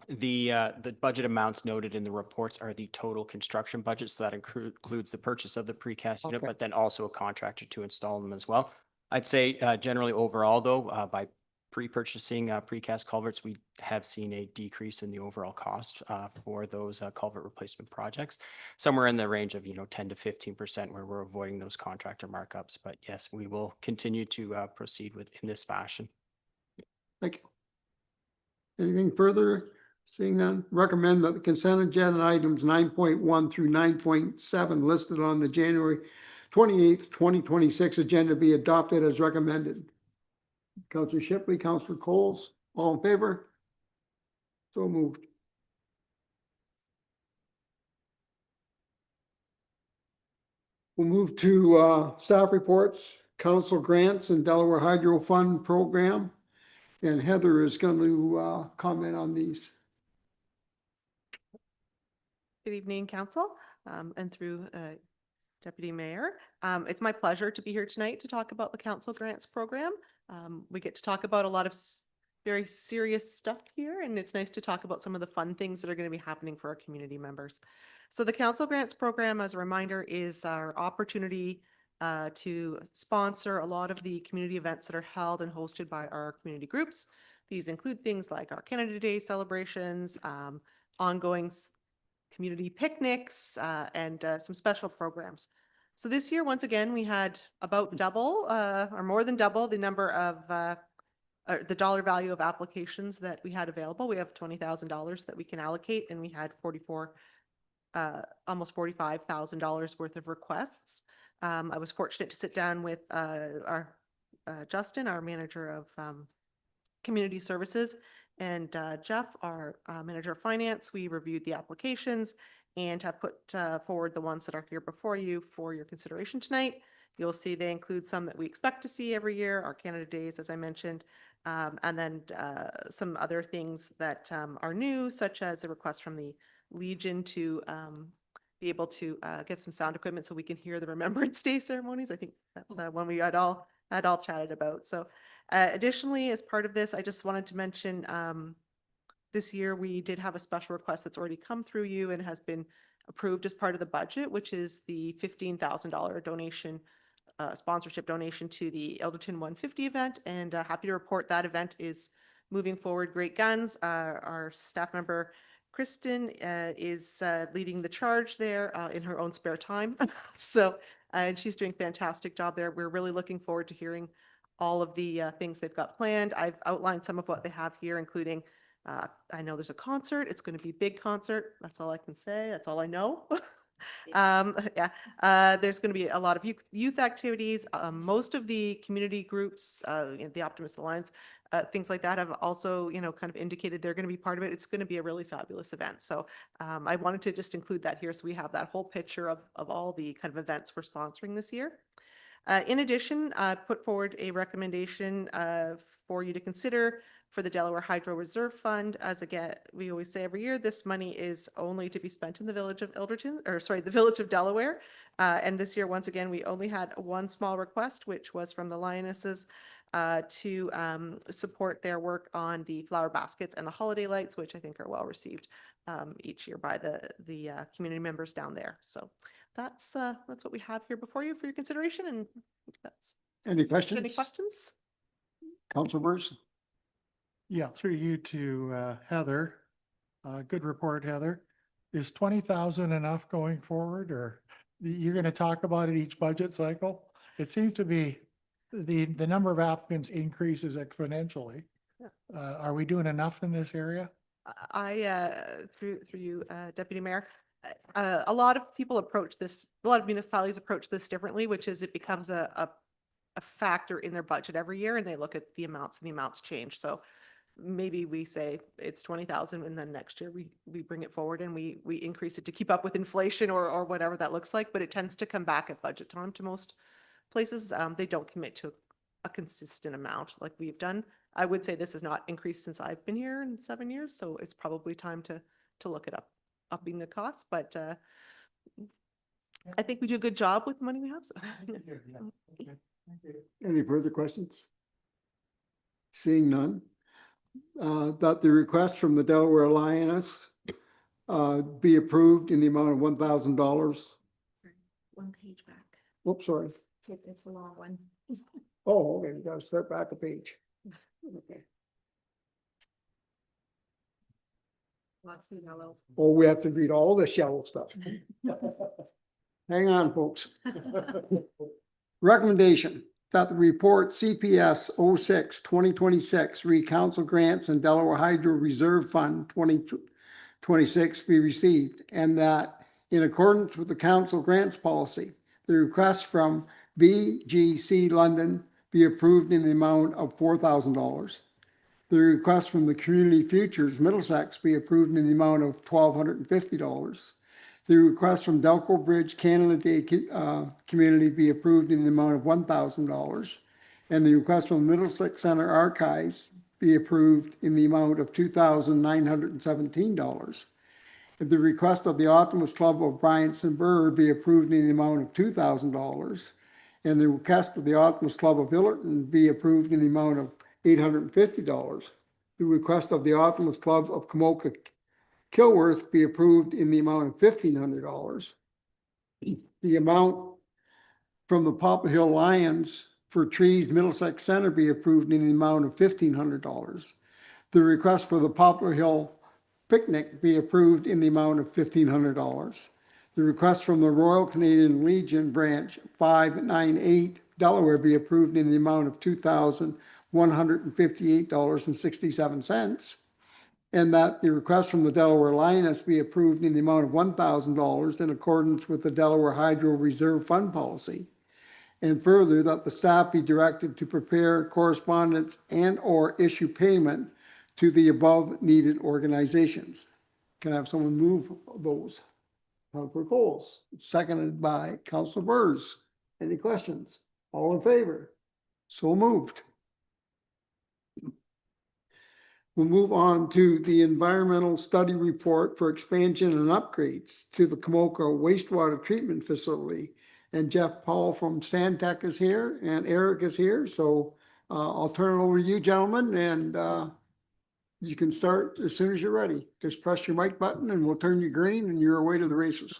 the budget amounts noted in the reports are the total construction budget, so that includes the purchase of the precast unit, Okay. but then also a contractor to install them as well. I'd say generally overall though, by pre-purchasing precast culverts, we have seen a decrease in the overall cost for those culvert replacement projects, somewhere in the range of 10 to 15%, where we're avoiding those contractor markups. But yes, we will continue to proceed in this fashion. Thank you. Anything further? Seeing none, recommend that the consent agenda items 9.1 through 9.7 listed on the January 28th, 2026 agenda be adopted as recommended. Councilor Shipley, Councilor Coles, all in favor? So moved. We'll move to staff reports, council grants and Delaware Hydro Fund Program. And Heather is going to comment on these. Good evening, Council, and through Deputy Mayor. It's my pleasure to be here tonight to talk about the Council Grants Program. We get to talk about a lot of very serious stuff here, and it's nice to talk about some of the fun things that are going to be happening for our community members. So the Council Grants Program, as a reminder, is our opportunity to sponsor a lot of the community events that are held and hosted by our community groups. These include things like our Canada Day celebrations, ongoing community picnics, and some special programs. So this year, once again, we had about double or more than double the number of the dollar value of applications that we had available. We have $20,000 that we can allocate, and we had almost $45,000 worth of requests. I was fortunate to sit down with our Justin, our manager of community services, and Jeff, our manager of finance. We reviewed the applications and have put forward the ones that are here before you for your consideration tonight. You'll see they include some that we expect to see every year, our Canada Days, as I mentioned, and then some other things that are new, such as a request from the Legion to be able to get some sound equipment so we can hear the Remembrance Day ceremonies. I think that's one we had all chatted about. So additionally, as part of this, I just wanted to mention this year we did have a special request that's already come through you and has been approved as part of the budget, which is the $15,000 donation, sponsorship donation to the Elderton 150 event. And happy to report that event is moving forward great guns. Our staff member Kristen is leading the charge there in her own spare time. So, and she's doing a fantastic job there. We're really looking forward to hearing all of the things they've got planned. I've outlined some of what they have here, including I know there's a concert. It's going to be a big concert. That's all I can say. That's all I know. There's going to be a lot of youth activities. Most of the community groups, the Optimist Alliance, things like that have also, kind of indicated they're going to be part of it. It's going to be a really fabulous event. So I wanted to just include that here so we have that whole picture of all the kind of events we're sponsoring this year. In addition, I put forward a recommendation for you to consider for the Delaware Hydro Reserve Fund. As again, we always say every year, this money is only to be spent in the village of the village of Delaware. And this year, once again, we only had one small request, which was from the Lionesses to support their work on the flower baskets and the holiday lights, which I think are well received each year by the community members down there. So that's what we have here before you for your consideration. And that's Any questions? any questions? Council Bruce? Yeah, through you to Heather. Good report, Heather. Is 20,000 enough going forward, or you're going to talk about it each budget cycle? It seems to be the number of applicants increases exponentially. Yeah. Are we doing enough in this area? Through you, Deputy Mayor, a lot of people approach this, a lot of municipalities approach this differently, which is it becomes a factor in their budget every year, and they look at the amounts, and the amounts change. So maybe we say it's 20,000, and then next year we bring it forward and we increase it to keep up with inflation or whatever that looks like. But it tends to come back at budget time to most places. They don't commit to a consistent amount like we've done. I would say this has not increased since I've been here in 7 years, so it's probably time to look it up, upping the cost. But I think we do a good job with the money we have. So. Any further questions? Seeing none. That the request from the Delaware Lioness be approved in the amount of $1,000. One page back. Oops, sorry. It's a long one. Oh, okay, you gotta start back a page. Okay. Lots of yellow. Oh, we have to read all this yellow stuff. Hang on, folks. Recommendation that the report CPS 06-2026 read council grants and Delaware Hydro Reserve Fund 2026 be received, and that in accordance with the council grants policy, the request from VGC London be approved in the amount of $4,000. The request from the Community Futures Middlesex be approved in the amount of $1,250. The request from Delco Bridge Canada Day Community be approved in the amount of $1,000. And the request from Middlesex Center Archives be approved in the amount of $2,917. If the request of the Optimus Club of Bryanston Burr be approved in the amount of $2,000, and the request of the Optimus Club of Illerton be approved in the amount of $850. The request of the Optimus Club of Kamoka Kilworth be approved in the amount of $1,500. The amount from the Poplar Hill Lions for Trees Middlesex Center be approved in the amount of $1,500. The request for the Poplar Hill Picnic be approved in the amount of $1,500. The request from the Royal Canadian Legion Branch 598 Delaware be approved in the amount of $2,158.67. And that the request from the Delaware Lioness be approved in the amount of $1,000 in accordance with the Delaware Hydro Reserve Fund policy. And further, that the staff be directed to prepare correspondence and or issue payment to the above needed organizations. Can I have someone move those? Councilor Coles, seconded by Councilor Burrs. Any questions? All in favor? So moved. We'll move on to the environmental study report for expansion and upgrades to the Kamoka wastewater treatment facility. And Jeff Paul from Stantec is here and Eric is here. So I'll turn it over to you, gentlemen, and you can start as soon as you're ready. Just press your mic button and we'll turn you green and you're away to the races.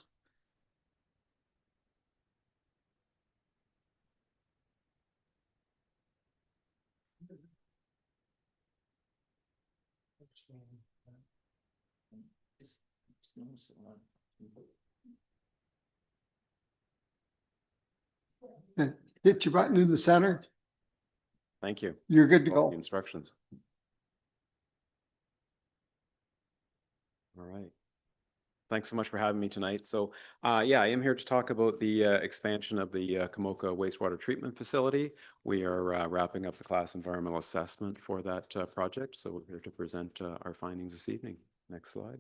Hit your button in the center. Thank you. You're good to Follow go. the instructions. All right. Thanks so much for having me tonight. So, yeah, I am here to talk about the expansion of the Kamoka wastewater treatment facility. We are wrapping up the class environmental assessment for that project. So we're here to present our findings this evening. Next slide.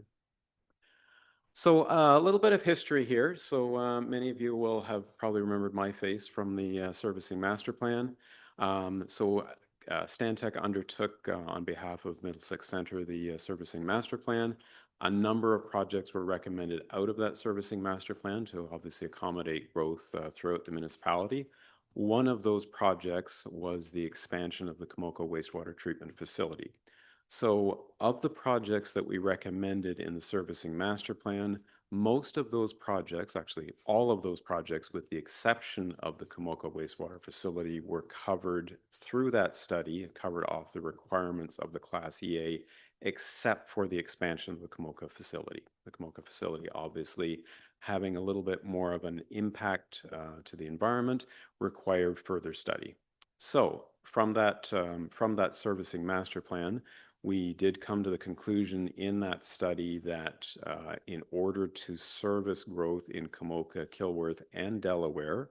So a little bit of history here. So many of you will have probably remembered my face from the servicing master plan. Stantec undertook on behalf of Middlesex Center the servicing master plan. A number of projects were recommended out of that servicing master plan to obviously accommodate growth throughout the municipality. One of those projects was the expansion of the Kamoka wastewater treatment facility. So of the projects that we recommended in the servicing master plan, most of those projects, actually all of those projects with the exception of the Kamoka wastewater facility, were covered through that study, covered off the requirements of the Class EA, except for the expansion of the Kamoka facility. The Kamoka facility obviously having a little bit more of an impact to the environment required further study. So from that servicing master plan, we did come to the conclusion in that study that in order to service growth in Kamoka, Kilworth, and Delaware,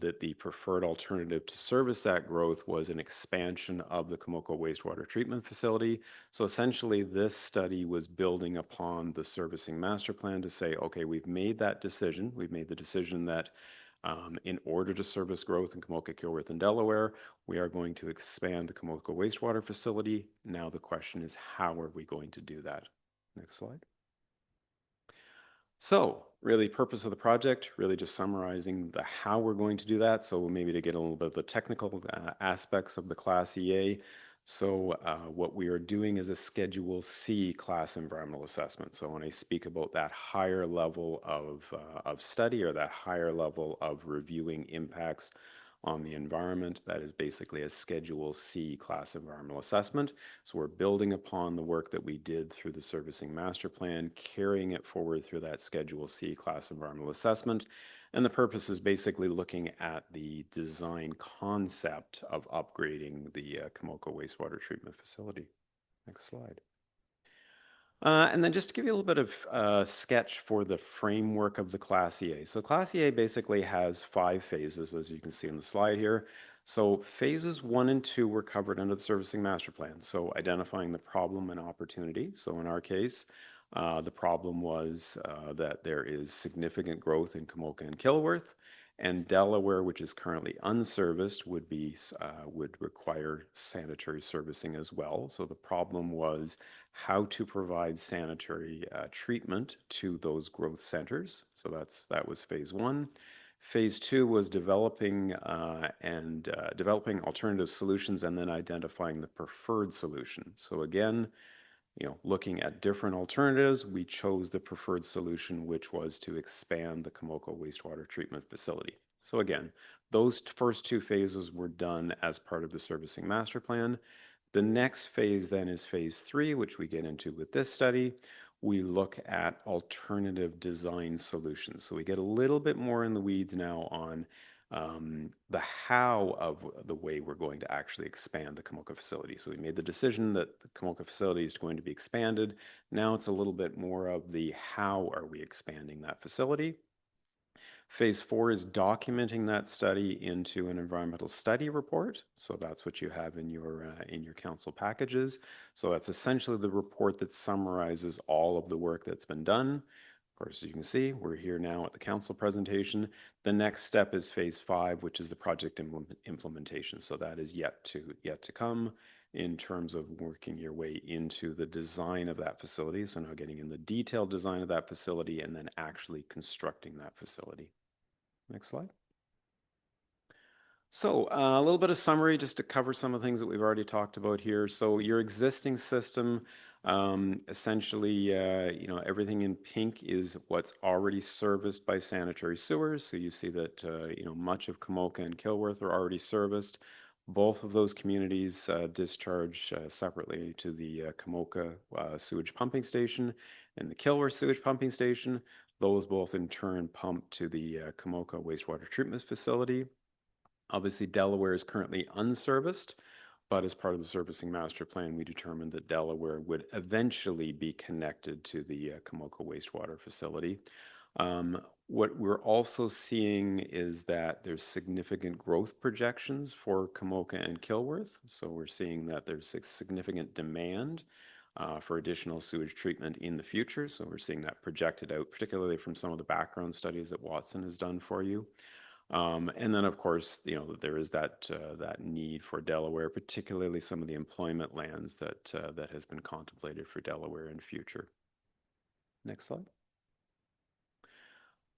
that the preferred alternative to service that growth was an expansion of the Kamoka wastewater treatment facility. So essentially, this study was building upon the servicing master plan to say, okay, we've made that decision. We've made the decision that in order to service growth in Kamoka, Kilworth, and Delaware, we are going to expand the Kamoka wastewater facility. Now the question is, how are we going to do that? Next slide. So really purpose of the project, really just summarizing the how we're going to do that. So maybe to get a little bit of the technical aspects of the Class EA. So what we are doing is a Schedule C class environmental assessment. So when I speak about that higher level of study or that higher level of reviewing impacts on the environment, that is basically a Schedule C class environmental assessment. So we're building upon the work that we did through the servicing master plan, carrying it forward through that Schedule C class environmental assessment. And the purpose is basically looking at the design concept of upgrading the Kamoka wastewater treatment facility. Next slide. And then just to give you a little bit of sketch for the framework of the Class EA. So Class EA basically has 5 phases, as you can see on the slide here. So phases 1 and 2 were covered under the servicing master plan. So identifying the problem and opportunity. So in our case, The problem was that there is significant growth in Camoka and Kilworth, and Delaware, which is currently unserviced, would require sanitary servicing as well. So the problem was how to provide sanitary treatment to those growth centers. So that was phase one. Phase two was developing developing alternative solutions and then identifying the preferred solution. So again, looking at different alternatives, we chose the preferred solution, which was to expand the Camoka wastewater treatment facility. So again, those first two phases were done as part of the servicing master plan. The next phase then is phase three, which we get into with this study. We look at alternative design solutions. So we get a little bit more in the weeds now on the how of the way we're going to actually expand the Camoka facility. So we made the decision that the Camoka facility is going to be expanded. Now it's a little bit more of the how are we expanding that facility. Phase four is documenting that study into an environmental study report. So that's what you have in your council packages. So that's essentially the report that summarizes all of the work that's been done. Of course, as you can see, we're here now at the council presentation. The next step is phase five, which is the project implementation. So that is yet to come in terms of working your way into the design of that facility. So now getting in the detailed design of that facility and then actually constructing that facility. Next slide. So a little bit of summary just to cover some of the things that we've already talked about here. So your existing system, essentially, everything in pink is what's already serviced by sanitary sewers. So you see that, much of Camoka and Kilworth are already serviced. Both of those communities discharge separately to the Camoka sewage pumping station and the Kilworth sewage pumping station. Those both in turn pump to the Camoka wastewater treatment facility. Obviously, Delaware is currently unserviced, but as part of the servicing master plan, we determined that Delaware would eventually be connected to the Camoka wastewater facility. What we're also seeing is that there's significant growth projections for Camoka and Kilworth. So we're seeing that there's significant demand for additional sewage treatment in the future. So we're seeing that projected out, particularly from some of the background studies that Watson has done for you. And then, of course, there is that need for Delaware, particularly some of the employment lands that has been contemplated for Delaware in future. Next slide.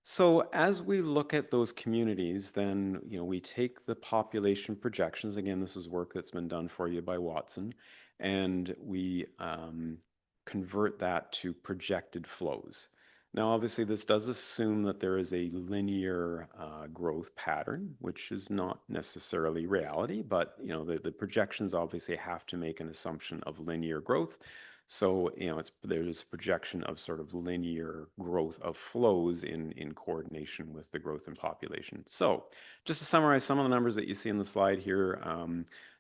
So as we look at those communities, then we take the population projections. Again, this is work that's been done for you by Watson, and we convert that to projected flows. Now, obviously, this does assume that there is a linear growth pattern, which is not necessarily reality, but the projections obviously have to make an assumption of linear growth. So, there's a projection of sort of linear growth of flows in coordination with the growth in population. So just to summarize some of the numbers that you see in the slide here.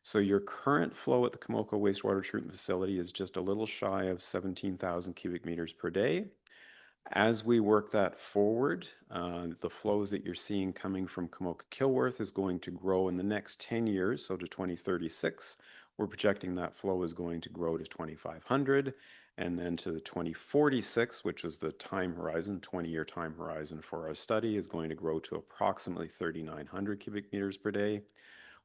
So your current flow at the Camoka wastewater treatment facility is just a little shy of 17,000 cubic meters per day. As we work that forward, the flows that you're seeing coming from Camoka Kilworth is going to grow in the next 10 years, so to 2036. We're projecting that flow is going to grow to 2,500, and then to the 2046, which is the time horizon, 20-year time horizon for our study, is going to grow to approximately 3,900 cubic meters per day.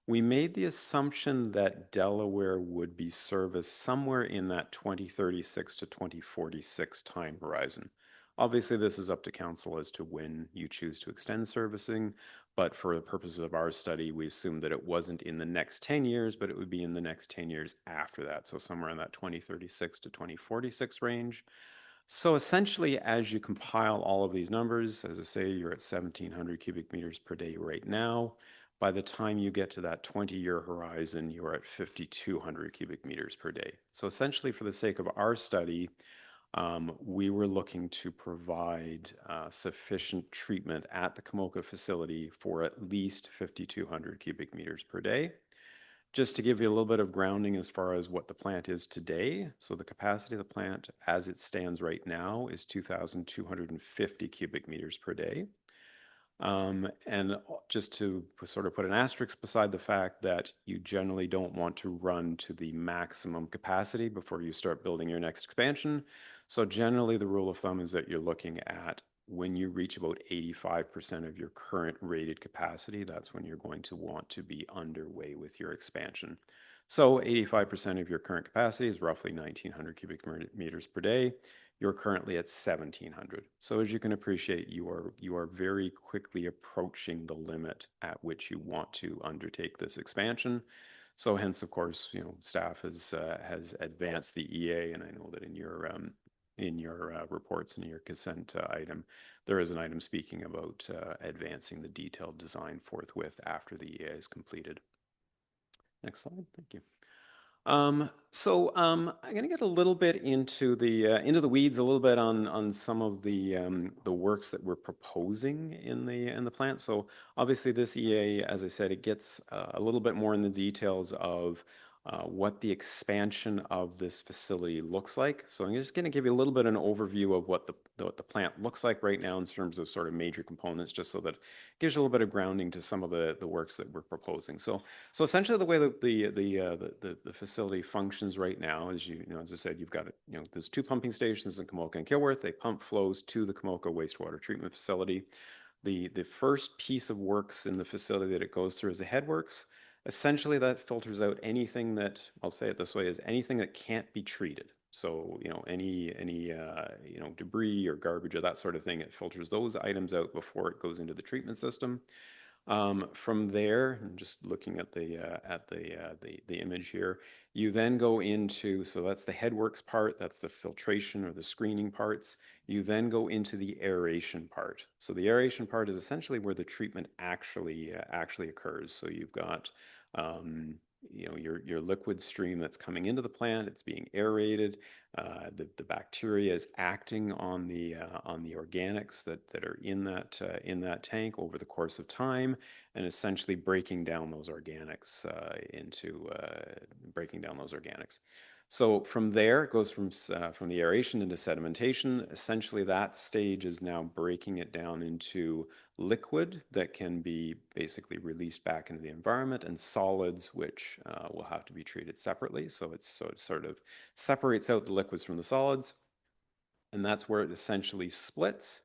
We made the assumption that Delaware would be serviced somewhere in that 2036 to 2046 time horizon. Obviously, this is up to council as to when you choose to extend servicing, but for the purposes of our study, we assumed that it wasn't in the next 10 years, but it would be in the next 10 years after that, so somewhere in that 2036 to 2046 range. So essentially, as you compile all of these numbers, as I say, you're at 1,700 cubic meters per day right now. By the time you get to that 20-year horizon, you're at 5,200 cubic meters per day. So essentially, for the sake of our study, we were looking to provide sufficient treatment at the Camoka facility for at least 5,200 cubic meters per day. Just to give you a little bit of grounding as far as what the plant is today. So the capacity of the plant as it stands right now is 2,250 cubic meters per day. And just to sort of put an asterisk beside the fact that you generally don't want to run to the maximum capacity before you start building your next expansion. So generally the rule of thumb is that you're looking at when you reach about 85% of your current rated capacity, that's when you're going to want to be underway with your expansion. So 85% of your current capacity is roughly 1900 cubic meters per day. You're currently at 1700. So as you can appreciate, you are very quickly approaching the limit at which you want to undertake this expansion. So hence, of course, staff has advanced the EA, and I know that in your reports and in your consent item, there is an item speaking about advancing the detailed design forthwith after the EA is completed. Next slide, thank you. I'm going to get a little bit into the weeds a little bit on some of the works that we're proposing in the plant. So obviously this EA, as I said, it gets a little bit more in the details of what the expansion of this facility looks like. So I'm just going to give you a little bit of an overview of what the plant looks like right now in terms of sort of major components, just so that it gives you a little bit of grounding to some of the works that we're proposing. So essentially the way that the facility functions right now is, as I said, you've got there's 2 pumping stations in Kamoka and Kilworth. They pump flows to the Kamoka wastewater treatment facility. The first piece of works in the facility that it goes through is the headworks. Essentially, that filters out anything that, I'll say it this way, is anything that can't be treated. So, any debris or garbage or that sort of thing, it filters those items out before it goes into the treatment system. From there, just looking at the image here, you then go into, so that's the headworks part, that's the filtration or the screening parts. You then go into the aeration part. So the aeration part is essentially where the treatment actually occurs. So you've got your liquid stream that's coming into the plant. It's being aerated. The bacteria is acting on the organics that are in that tank over the course of time, and essentially breaking down those organics So from there, it goes from the aeration into sedimentation. Essentially, that stage is now breaking it down into liquid that can be basically released back into the environment, and solids, which will have to be treated separately. So it sort of separates out the liquids from the solids, and that's where it essentially splits.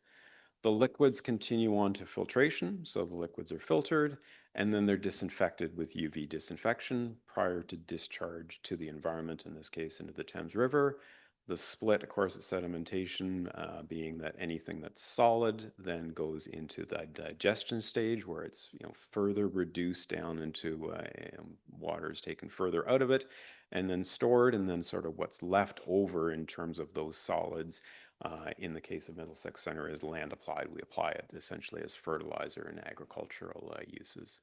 The liquids continue on to filtration, so the liquids are filtered, and then they're disinfected with UV disinfection prior to discharge to the environment, in this case into the Thames River. The split, of course, is sedimentation, being that anything that's solid then goes into the digestion stage, where it's further reduced down into water is taken further out of it and then stored, and then sort of what's left over in terms of those solids in the case of Middlesex Center is land applied. We apply it essentially as fertilizer in agricultural uses.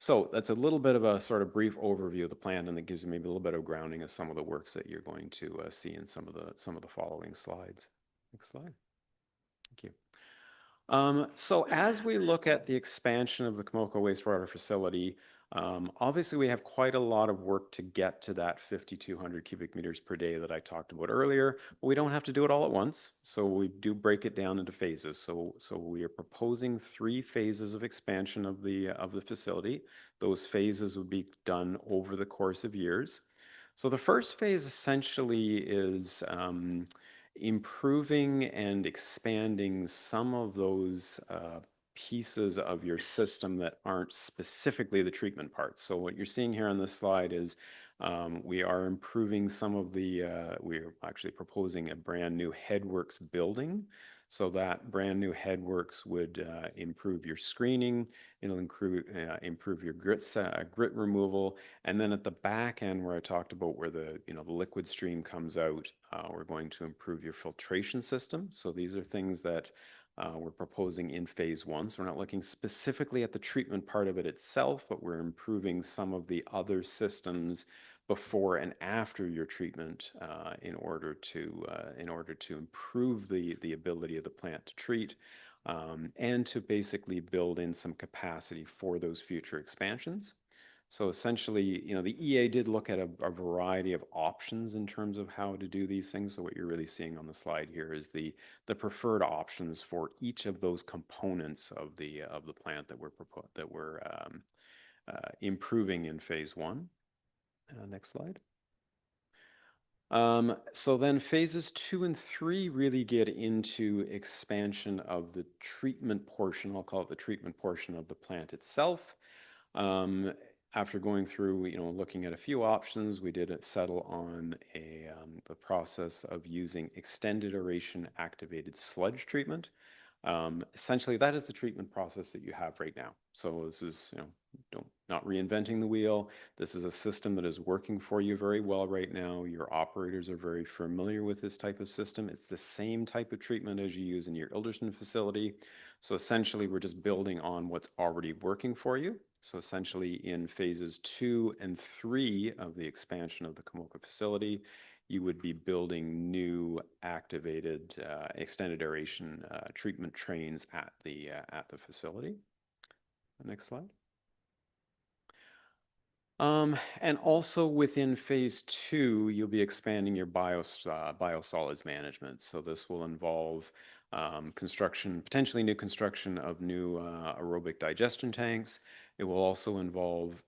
So that's a little bit of a sort of brief overview of the plant, and it gives you maybe a little bit of grounding of some of the works that you're going to see in some of the following slides. Next slide. Thank you. So as we look at the expansion of the Kamoka wastewater facility, obviously we have quite a lot of work to get to that 5,200 cubic meters per day that I talked about earlier, but we don't have to do it all at once. So we do break it down into phases. So we are proposing 3 phases of expansion of the facility. Those phases would be done over the course of years. So the first phase essentially is improving and expanding some of those pieces of your system that aren't specifically the treatment parts. So what you're seeing here on this slide is we are improving some of we're actually proposing a brand new headworks building. So that brand new headworks would improve your screening, it'll improve your grit removal, and then at the back end where I talked about where the liquid stream comes out, we're going to improve your filtration system. So these are things that we're proposing in phase 1. So we're not looking specifically at the treatment part of it itself, but we're improving some of the other systems before and after your treatment in order to improve the ability of the plant to treat and to basically build in some capacity for those future expansions. So essentially, the EA did look at a variety of options in terms of how to do these things. So what you're really seeing on the slide here is the preferred options for each of those components of the plant that we're improving in phase one. Next slide. So then phases 2 and 3 really get into expansion of the treatment portion. I'll call it the treatment portion of the plant itself. After going through, looking at a few options, we did settle on the process of using extended aeration activated sludge treatment. Essentially, that is the treatment process that you have right now. So this is, not reinventing the wheel. This is a system that is working for you very well right now. Your operators are very familiar with this type of system. It's the same type of treatment as you use in your Ilderson facility. So essentially, we're just building on what's already working for you. So essentially, in phases 2 and 3 of the expansion of the Kamoka facility, you would be building new activated extended aeration treatment trains at the facility. Next slide. And also within phase 2, you'll be expanding your biosolids management. So this will involve potentially new construction of new aerobic digestion tanks. It will also involve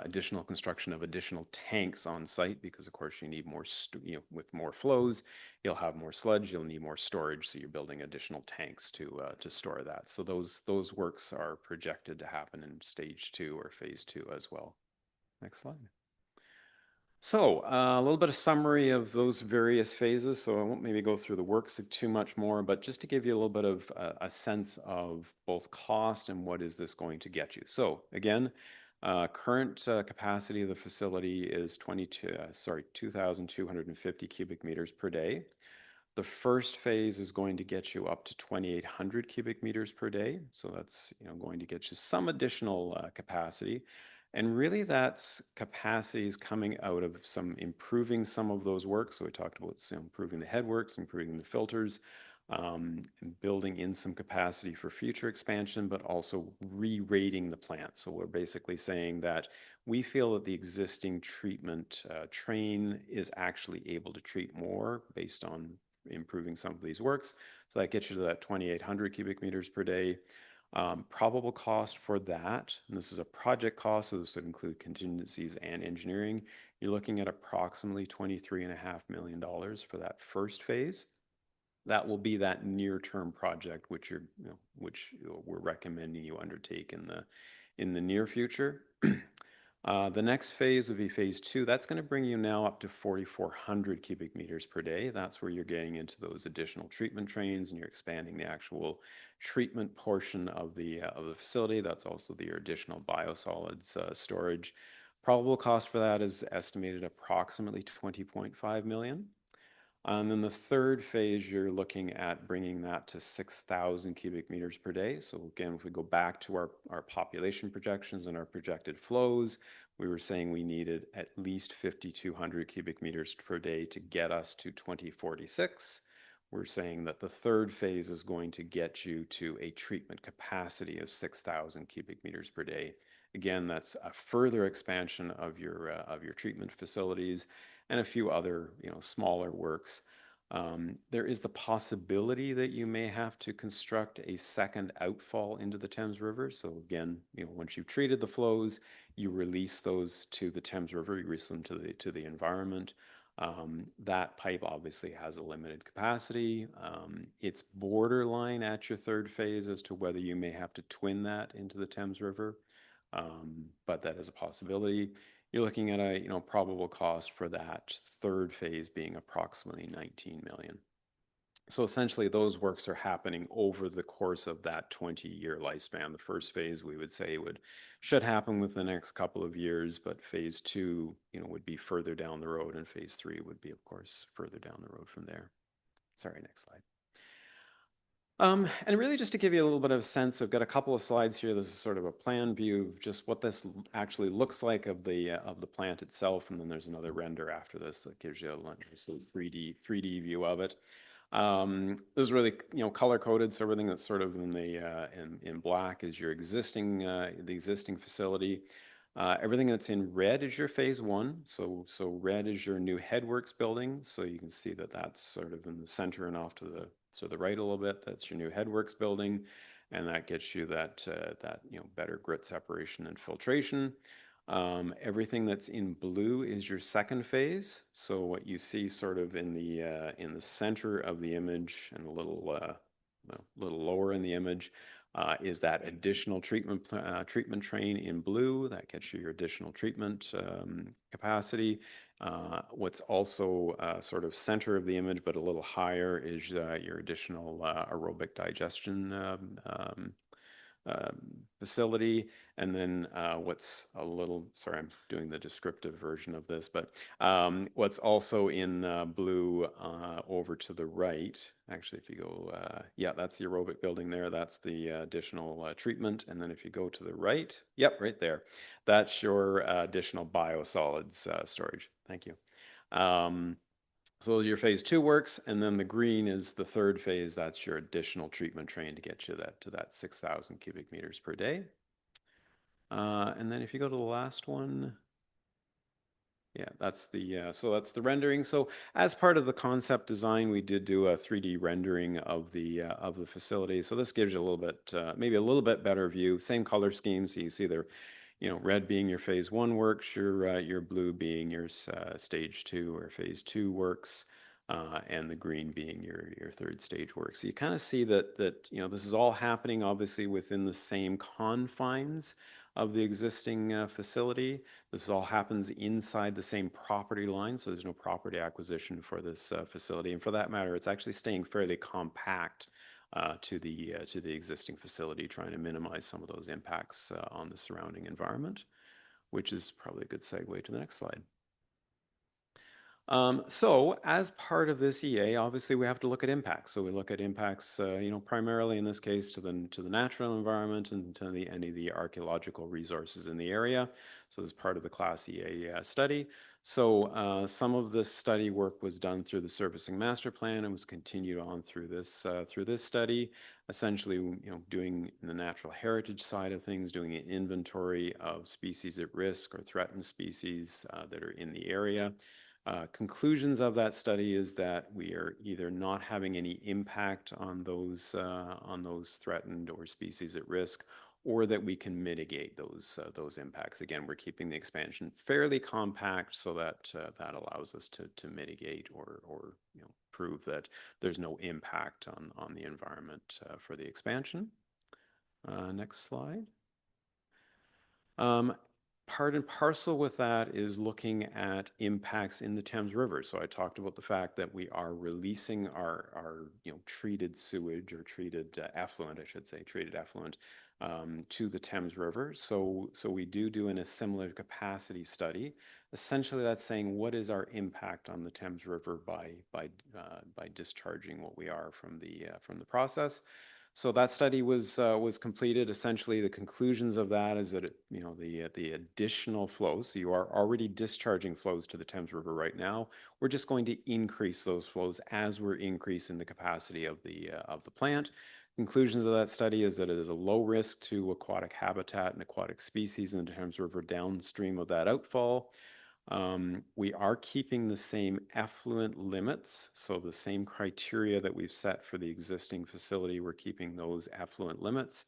additional construction of additional tanks on site because, of course, you need more, with more flows, you'll have more sludge, you'll need more storage. So you're building additional tanks to store that. So those works are projected to happen in stage 2 or phase 2 as well. Next slide. So a little bit of summary of those various phases. So I won't maybe go through the works too much more, but just to give you a little bit of a sense of both cost and what is this going to get you. So again, current capacity of the facility is 2,250 cubic meters per day. The first phase is going to get you up to 2,800 cubic meters per day. So that's going to get you some additional capacity. And really that's capacity is coming out of improving some of those works. So we talked about improving the headworks, improving the filters, and building in some capacity for future expansion, but also re-rating the plant. So we're basically saying that we feel that the existing treatment train is actually able to treat more based on improving some of these works. So that gets you to that 2,800 cubic meters per day. Probable cost for that, and this is a project cost, so this would include contingencies and engineering. You're looking at approximately $23.5 million for that first phase. That will be that near-term project, which we're recommending you undertake in the near future. The next phase would be phase 2. That's going to bring you now up to 4,400 cubic meters per day. That's where you're getting into those additional treatment trains and you're expanding the actual treatment portion of the facility. That's also the additional biosolids storage. Probable cost for that is estimated approximately $20.5 million. And then the third phase, you're looking at bringing that to 6,000 cubic meters per day. So again, if we go back to our population projections and our projected flows, we were saying we needed at least 5,200 cubic meters per day to get us to 2046. We're saying that the third phase is going to get you to a treatment capacity of 6,000 cubic meters per day. Again, that's a further expansion of your treatment facilities and a few other, smaller works. There is the possibility that you may have to construct a second outfall into the Thames River. So again, once you've treated the flows, you release those to the Thames River, you release them to the environment. That pipe obviously has a limited capacity. It's borderline at your third phase as to whether you may have to twin that into the Thames River, but that is a possibility. You're looking at a probable cost for that third phase being approximately $19 million. So essentially those works are happening over the course of that 20-year lifespan. The first phase we would say should happen within the next couple of years, but phase 2 would be further down the road, and phase 3 would be, of course, further down the road from there. Sorry, next slide. And really just to give you a little bit of sense, I've got a couple of slides here. This is sort of a plan view of just what this actually looks like of the plant itself, and then there's another render after this that gives you a 3D view of it. This is really color coded, so everything that's sort of in black is your existing facility. Everything that's in red is your phase one. So red is your new headworks building. So you can see that that's sort of in the center and off to the right a little bit. That's your new headworks building, and that gets you that better grit separation and filtration. Everything that's in blue is your second phase. So what you see sort of in the center of the image and a little lower in the image is that additional treatment train in blue that gets you your additional treatment capacity. What's also sort of center of the image but a little higher is your additional aerobic digestion facility. And then what's a little, sorry, I'm doing the descriptive version of this, but what's also in blue over to the right, actually, if you go, yeah, that's the aerobic building there. That's the additional treatment. And then if you go to the right, yep, right there, that's your additional biosolids storage. Thank you. So your phase two works, and then the green is the third phase. That's your additional treatment train to get you to that 6,000 cubic meters per day. And then if you go to the last one, yeah, that's the rendering. So as part of the concept design, we did do a 3D rendering of the facility. So this gives you a little bit, maybe a little bit better view. Same color scheme, so you see there, red being your phase one works, your blue being your stage two or phase two works, and the green being your third stage works. So you kind of see that this is all happening obviously within the same confines of the existing facility. This all happens inside the same property line, so there's no property acquisition for this facility. And for that matter, it's actually staying fairly compact to the existing facility, trying to minimize some of those impacts on the surrounding environment, which is probably a good segue to the next slide. So as part of this EA, obviously we have to look at impacts. So we look at impacts, primarily in this case to the natural environment and to any of the archaeological resources in the area. So as part of the Class EA study. So some of this study work was done through the Servicing Master Plan and was continued on through this study. Essentially, doing the natural heritage side of things, doing an inventory of species at risk or threatened species that are in the area. Conclusions of that study is that we are either not having any impact on those threatened or species at risk, or that we can mitigate those impacts. Again, we're keeping the expansion fairly compact so that that allows us to mitigate or prove that there's no impact on the environment for the expansion. Next slide. Part and parcel with that is looking at impacts in the Thames River. So I talked about the fact that we are releasing our treated sewage or treated effluent, I should say, treated effluent to the Thames River. So we do in a similar capacity study. Essentially, that's saying what is our impact on the Thames River by discharging what we are from the process. So that study was completed. Essentially, the conclusions of that is that the additional flows. So you are already discharging flows to the Thames River right now. We're just going to increase those flows as we're increasing the capacity of the plant. Conclusions of that study is that it is a low risk to aquatic habitat and aquatic species in the Thames River downstream of that outfall. We are keeping the same effluent limits, so the same criteria that we've set for the existing facility, we're keeping those effluent limits.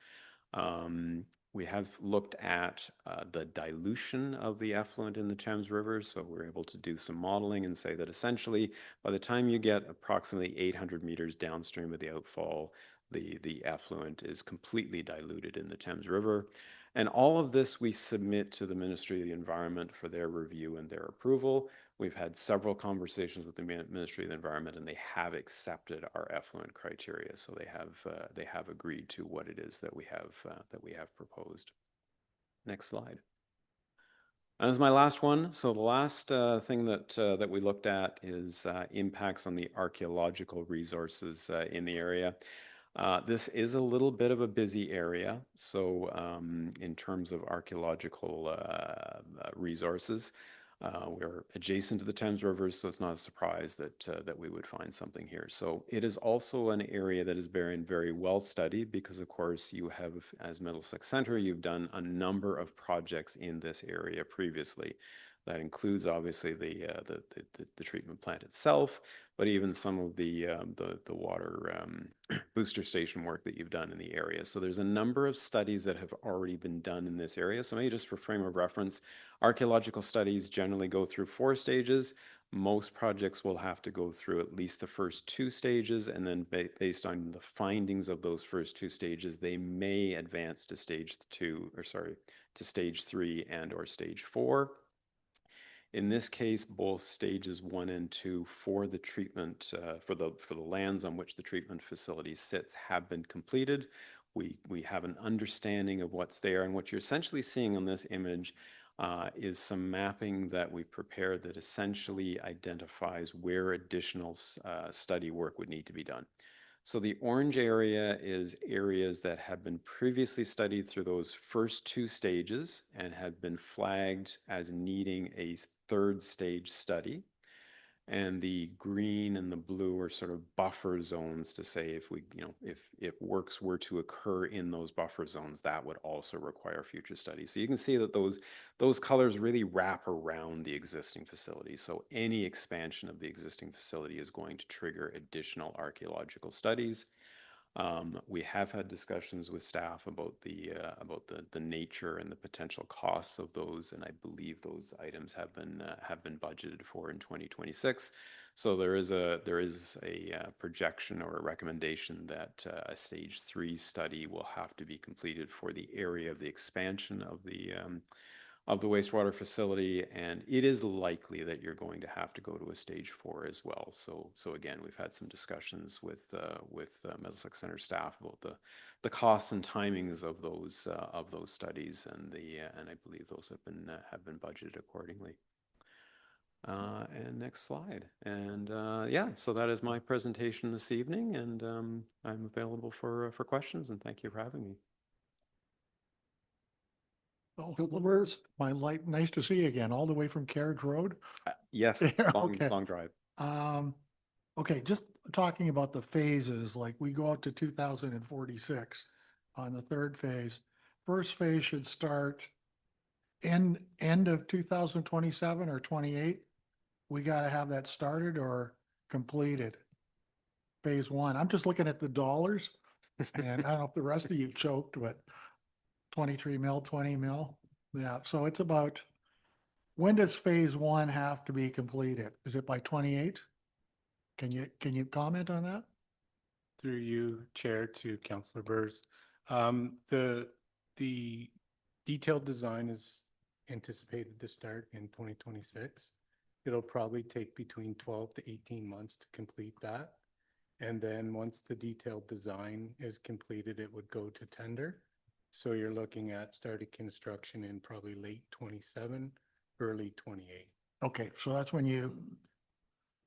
We have looked at the dilution of the effluent in the Thames River, so we're able to do some modeling and say that essentially by the time you get approximately 800 meters downstream of the outfall, the effluent is completely diluted in the Thames River. And all of this we submit to the Ministry of the Environment for their review and their approval. We've had several conversations with the Ministry of the Environment, and they have accepted our effluent criteria. So they have agreed to what it is that we have proposed. Next slide. And this is my last one. So the last thing that we looked at is impacts on the archaeological resources in the area. This is a little bit of a busy area, so in terms of archaeological resources. We're adjacent to the Thames River, so it's not a surprise that we would find something here. So it is also an area that is very well studied because, of course, you have, as Middlesex Centre, you've done a number of projects in this area previously. That includes obviously the treatment plant itself, but even some of the water booster station work that you've done in the area. So there's a number of studies that have already been done in this area. So maybe just for frame of reference, archaeological studies generally go through 4 stages. Most projects will have to go through at least the first 2 stages, and then based on the findings of those first 2 stages, they may advance to stage 3 and or stage 4. In this case, both stages 1 and 2 for the treatment, for the lands on which the treatment facility sits have been completed. We have an understanding of what's there, and what you're essentially seeing on this image is some mapping that we prepared that essentially identifies where additional study work would need to be done. So the orange area is areas that have been previously studied through those first 2 stages and have been flagged as needing a 3rd stage study. And the green and the blue are sort of buffer zones to say if we, if works were to occur in those buffer zones, that would also require future studies. So you can see that those colors really wrap around the existing facility. So any expansion of the existing facility is going to trigger additional archaeological studies. We have had discussions with staff about the nature and the potential costs of those, and I believe those items have been budgeted for in 2026. So there is a projection or a recommendation that a stage 3 study will have to be completed for the area of the expansion of the wastewater facility, and it is likely that you're going to have to go to a stage 4 as well. So again, we've had some discussions with Middlesex Centre staff about the costs and timings of those studies, and I believe those have been budgeted accordingly. And next slide. And yeah, so that is my presentation this evening, and I'm available for questions, and thank you for having me. Oh, where's my light? Nice to see you again, all the way from Carriage Road. Yes, Yeah, long okay. long drive. Okay, just talking about the phases, like we go out to 2046 on the 3rd phase. First phase should start end of 2027 or 28. We got to have that started or completed. Phase 1. I'm just looking at the dollars, and I don't know if the rest of you choked, but 23 mil, 20 mil. Yeah, so it's about, when does phase 1 have to be completed? Is it by 28? Can you comment on that? Through you, Chair, to Councillor Burrs. The detailed design is anticipated to start in 2026. It'll probably take between 12 to 18 months to complete that. And then once the detailed design is completed, it would go to tender. So you're looking at starting construction in probably late 27, early 28. Okay, so that's when you,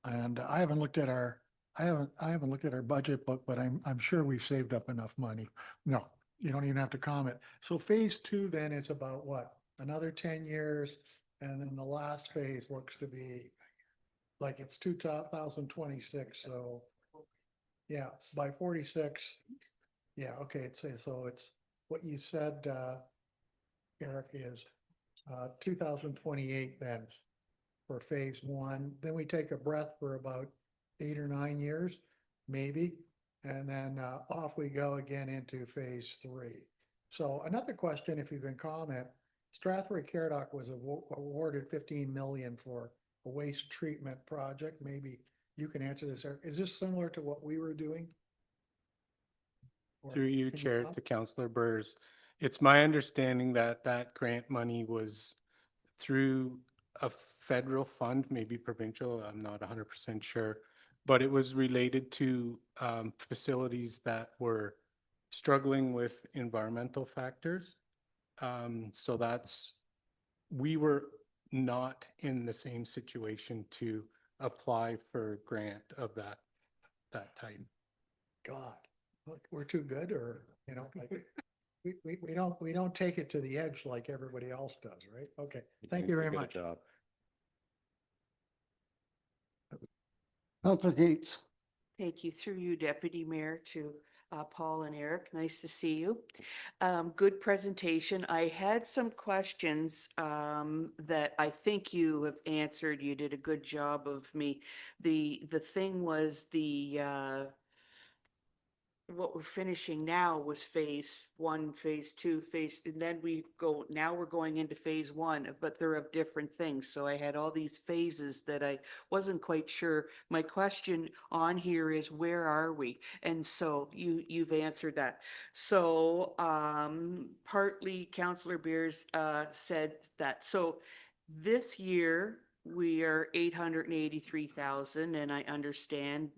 and I haven't looked at our budget book, but I'm sure we've saved up enough money. No, you don't even have to comment. So phase 2 then is about what? Another 10 years, and then the last phase looks to be like it's 2026. So yeah, by 46. Yeah, okay. So it's what you said, Eric, is 2028 then for phase 1. Then we take a breath for about 8 or 9 years, maybe, and then off we go again into phase 3. So another question, if you can comment, Strathroy Caradoc was awarded 15 million for a waste treatment project. Maybe you can answer this, Eric. Is this similar to what we were doing? Through you, Chair, to Councillor Burrs. It's my understanding that that grant money was through a federal fund, maybe provincial, I'm not 100% sure, but it was related to facilities that were struggling with environmental factors. So we were not in the same situation to apply for a grant of that type. God, look, we're too good, or, like, we don't take it to the edge like everybody else does, right? Okay, thank you very much. Good job. Counselor Gates. Thank you. Through you, Deputy Mayor, to Paul and Eric. Nice to see you. Good presentation. I had some questions that I think you have answered. You did a good job of me. The thing was what we're finishing now was phase one, phase two, and then now we're going into phase one, but they're of different things. So I had all these phases that I wasn't quite sure. My question on here is, where are we? And so you've answered that. So partly Councillor Beers said that. So this year, we are 883,000, and I understand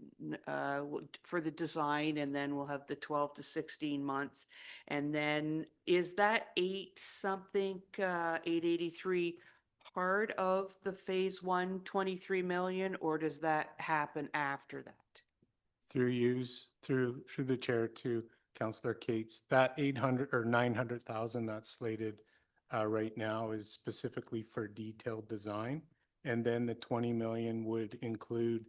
for the design, and then we'll have the 12 to 16 months. And then is that 883 part of the phase one, 23 million, or does that happen after that? Through the chair to Councillor Cates, that 800 or 900,000 that's slated right now is specifically for detailed design. And then the 20 million would include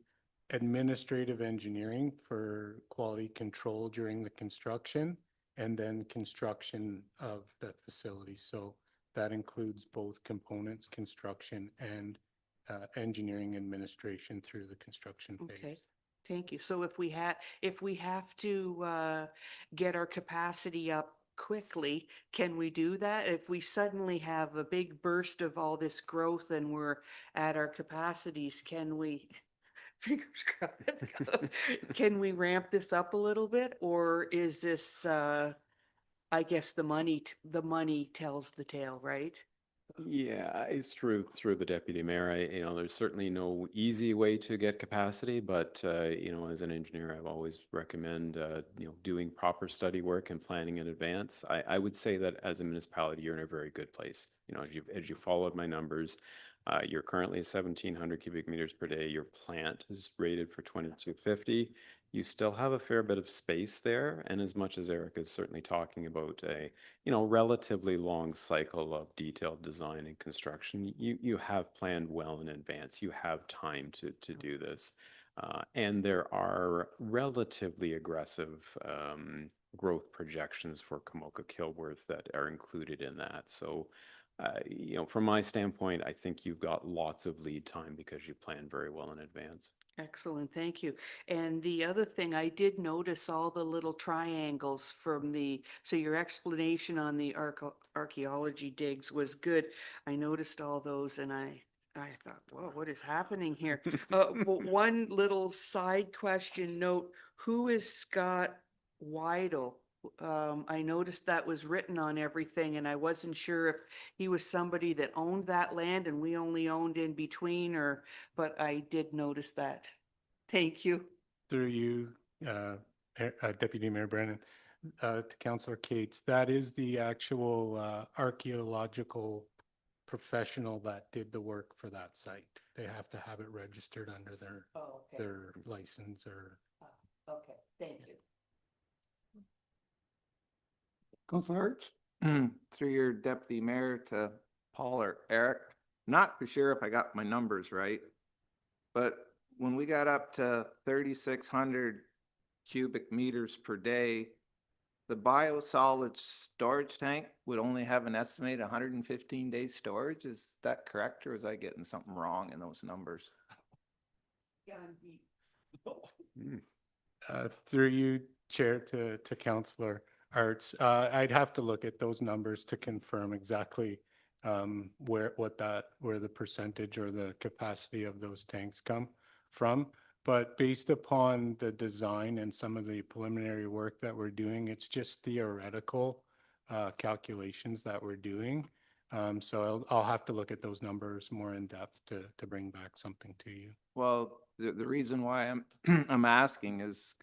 administrative engineering for quality control during the construction, and then construction of the facility. So that includes both components, construction, and engineering administration through the construction phase. Okay. Thank you. So if we have to get our capacity up quickly, can we do that? If we suddenly have a big burst of all this growth and we're at our capacities, can we, fingers crossed, can we ramp this up a little bit? Or is this, I guess the money tells the tale, right? Yeah, it's through the deputy mayor. There's certainly no easy way to get capacity, but as an engineer, I've always recommend doing proper study work and planning in advance. I would say that as a municipality, you're in a very good place. As you followed my numbers, you're currently 1,700 cubic meters per day. Your plant is rated for 2,250. You still have a fair bit of space there, and as much as Eric is certainly talking about a relatively long cycle of detailed design and construction, you have planned well in advance. You have time to do this, and there are relatively aggressive growth projections for Kamoka Kilworth that are included in that. So from my standpoint, I think you've got lots of lead time because you plan very well in advance. Excellent, thank you. And the other thing, I did notice all the little triangles so your explanation on the archaeology digs was good. I noticed all those and I thought, whoa, what is happening here? One little side question note, who is Scott Weidel? I noticed that was written on everything and I wasn't sure if he was somebody that owned that land and we only owned in between, but I did notice that. Thank you. Through you, Deputy Mayor Brennan, to Councillor Cates, that is the actual archaeological professional that did the work for that site. They have to have it registered under their license or. Okay, thank you. Counselor Arts. Through your deputy mayor to Paul or Eric, not for sure if I got my numbers right, but when we got up to 3,600 cubic meters per day, the biosolids storage tank would only have an estimated 115 days storage. Is that correct, or was I getting something wrong in those numbers? Through you, Chair, to Councillor Arts, I'd have to look at those numbers to confirm exactly where the percentage or the capacity of those tanks come from. But based upon the design and some of the preliminary work that we're doing, it's just theoretical calculations that we're doing. So I'll have to look at those numbers more in depth to bring back something to you. Well, the reason why I'm asking is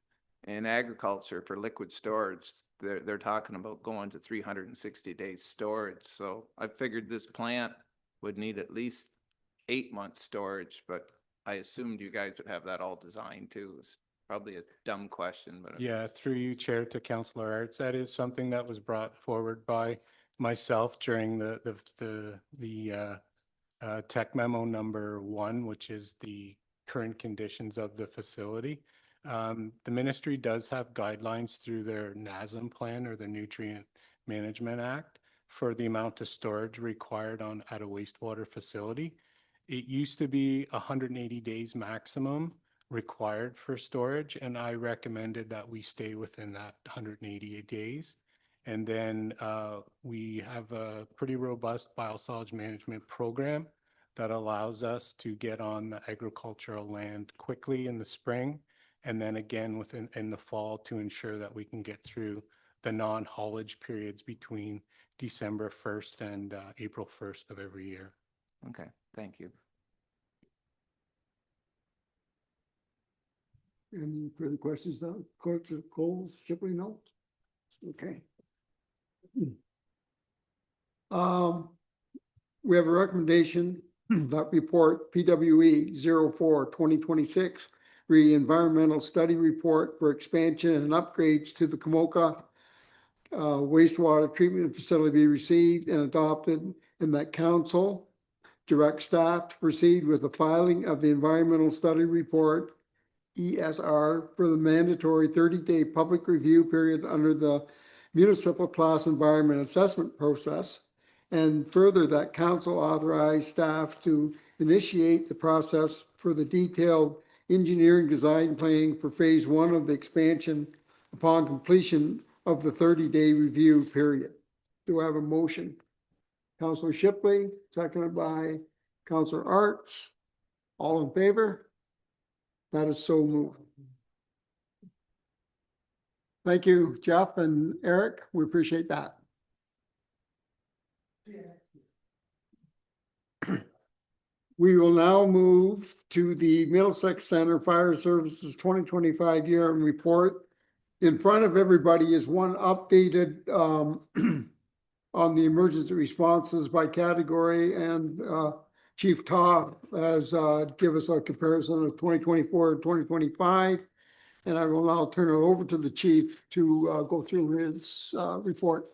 in agriculture for liquid storage, they're talking about going to 360 days storage. So I figured this plant would need at least 8 months storage, but I assumed you guys would have that all designed too. It's probably a dumb question, but Yeah, through you, Chair, to Councillor Arts, that is something that was brought forward by myself during the tech memo number 1, which is the current conditions of the facility. The ministry does have guidelines through their NASM plan or the Nutrient Management Act for the amount of storage required at a wastewater facility. It used to be 180 days maximum required for storage, and I recommended that we stay within that 180 days. And then we have a pretty robust biosolids management program that allows us to get on the agricultural land quickly in the spring, and then again in the fall to ensure that we can get through the non-haulage periods between December 1st and April 1st of every year. Okay, thank you. Any further questions now? Court, Coles, Shipley, no? Okay. We have a recommendation that report PWE 04-2026, environmental study report for expansion and upgrades to the Kamoka wastewater treatment facility be received and adopted, and that council direct staff to proceed with the filing of the environmental study report ESR for the mandatory 30-day public review period under the municipal class environment assessment process. And further, that council authorized staff to initiate the process for the detailed engineering design planning for phase 1 of the expansion upon completion of the 30-day review period. Do I have a motion? Councilor Shipley, seconded by Councilor Arts. All in favor? That is so moved. Thank you, Jeff and Eric. We appreciate that. We will now move to the Middlesex Center Fire Services 2025 year-end report. In front of everybody is one updated on the emergency responses by category, and Chief Todd has give us a comparison of 2024 and 2025. And I will now turn it over to the chief to go through his report.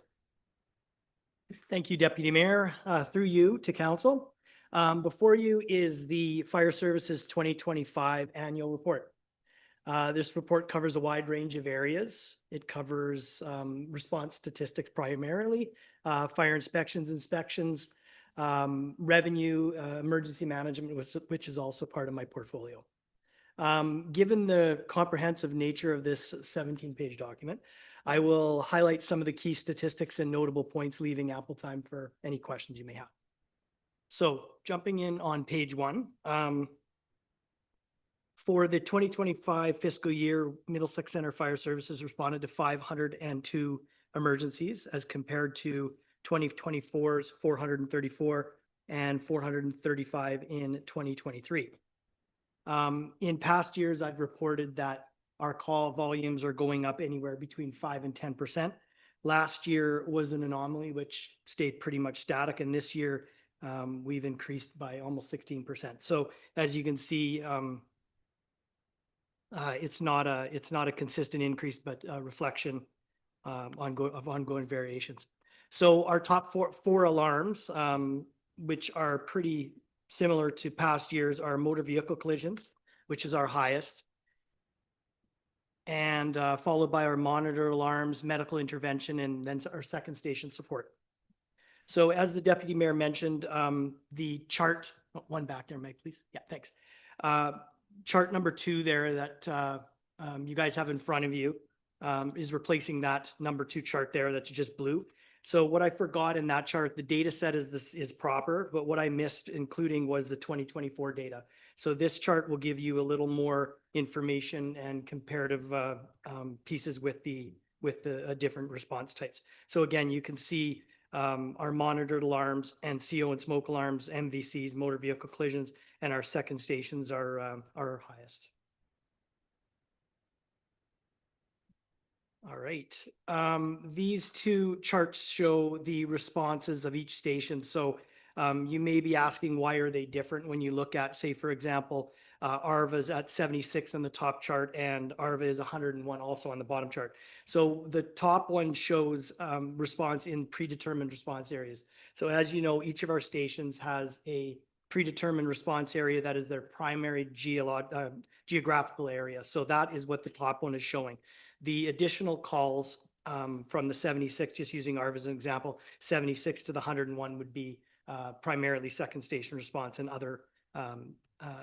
Thank you, Deputy Mayor. Through you to council. Before you is the Fire Services 2025 annual report. This report covers a wide range of areas. It covers response statistics primarily, fire inspections, revenue, emergency management, which is also part of my portfolio. Given the comprehensive nature of this 17-page document, I will highlight some of the key statistics and notable points, leaving ample time for any questions you may have. So jumping in on page 1, for the 2025 fiscal year, Middlesex Center Fire Services responded to 502 emergencies as compared to 2024's 434 and 435 in 2023. In past years, I've reported that our call volumes are going up anywhere between 5 and 10%. Last year was an anomaly, which stayed pretty much static. And this year, we've increased by almost 16%. So as you can see, it's not a consistent increase, but a reflection of ongoing variations. So our top four alarms, which are pretty similar to past years, are motor vehicle collisions, which is our highest, and followed by our monitor alarms, medical intervention, and then our second station support. So as the Deputy Mayor mentioned, the chart, one back there, Mike, please. Yeah, thanks. Chart number 2 there that you guys have in front of you is replacing that number 2 chart there that's just blue. So what I forgot in that chart, the data set is proper, but what I missed including was the 2024 data. So this chart will give you a little more information and comparative pieces with the different response types. So again, you can see our monitored alarms and CO and smoke alarms, MVCs, motor vehicle collisions, and our second stations are our highest. All right. These two charts show the responses of each station. So you may be asking, why are they different when you look at, say, for example, ARVA is at 76 on the top chart and ARVA is 101 also on the bottom chart. So the top one shows response in predetermined response areas. So as you know, each of our stations has a predetermined response area. That is their primary geographical area. So that is what the top one is showing. The additional calls from the 76, just using ARV as an example, 76 to the 101 would be primarily second station response and other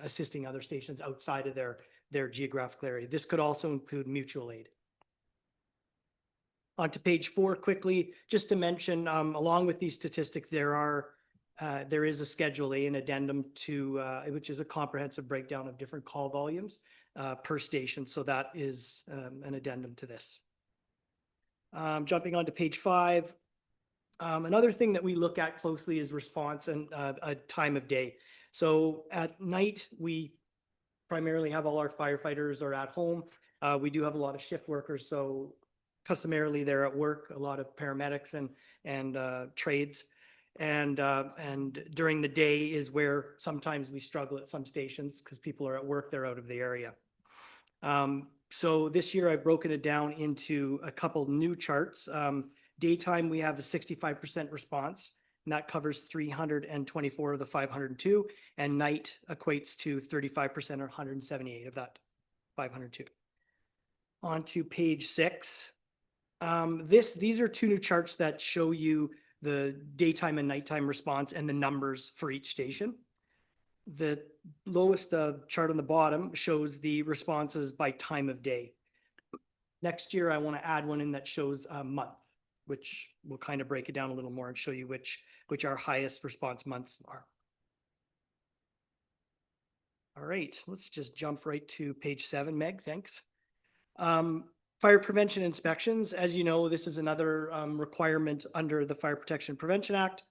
assisting other stations outside of their geographical area. This could also include mutual aid. On to page 4 quickly, just to mention, along with these statistics, there is a Schedule A, an addendum to, which is a comprehensive breakdown of different call volumes per station. So that is an addendum to this. Jumping on to page 5, another thing that we look at closely is response and a time of day. So at night, we primarily have all our firefighters are at home. We do have a lot of shift workers, so customarily they're at work, a lot of paramedics and trades. And during the day is where sometimes we struggle at some stations because people are at work, they're out of the area. So this year I've broken it down into a couple new charts. Daytime, we have a 65% response, and that covers 324 of the 502, and night equates to 35% or 178 of that 502. On to page 6. These are 2 new charts that show you the daytime and nighttime response and the numbers for each station. The lowest chart on the bottom shows the responses by time of day. Next year, I want to add one in that shows a month, which will kind of break it down a little more and show you which our highest response months are. All right, let's just jump right to page 7, Meg, thanks. Fire prevention inspections. As you know, this is another requirement under the Fire Protection Prevention Act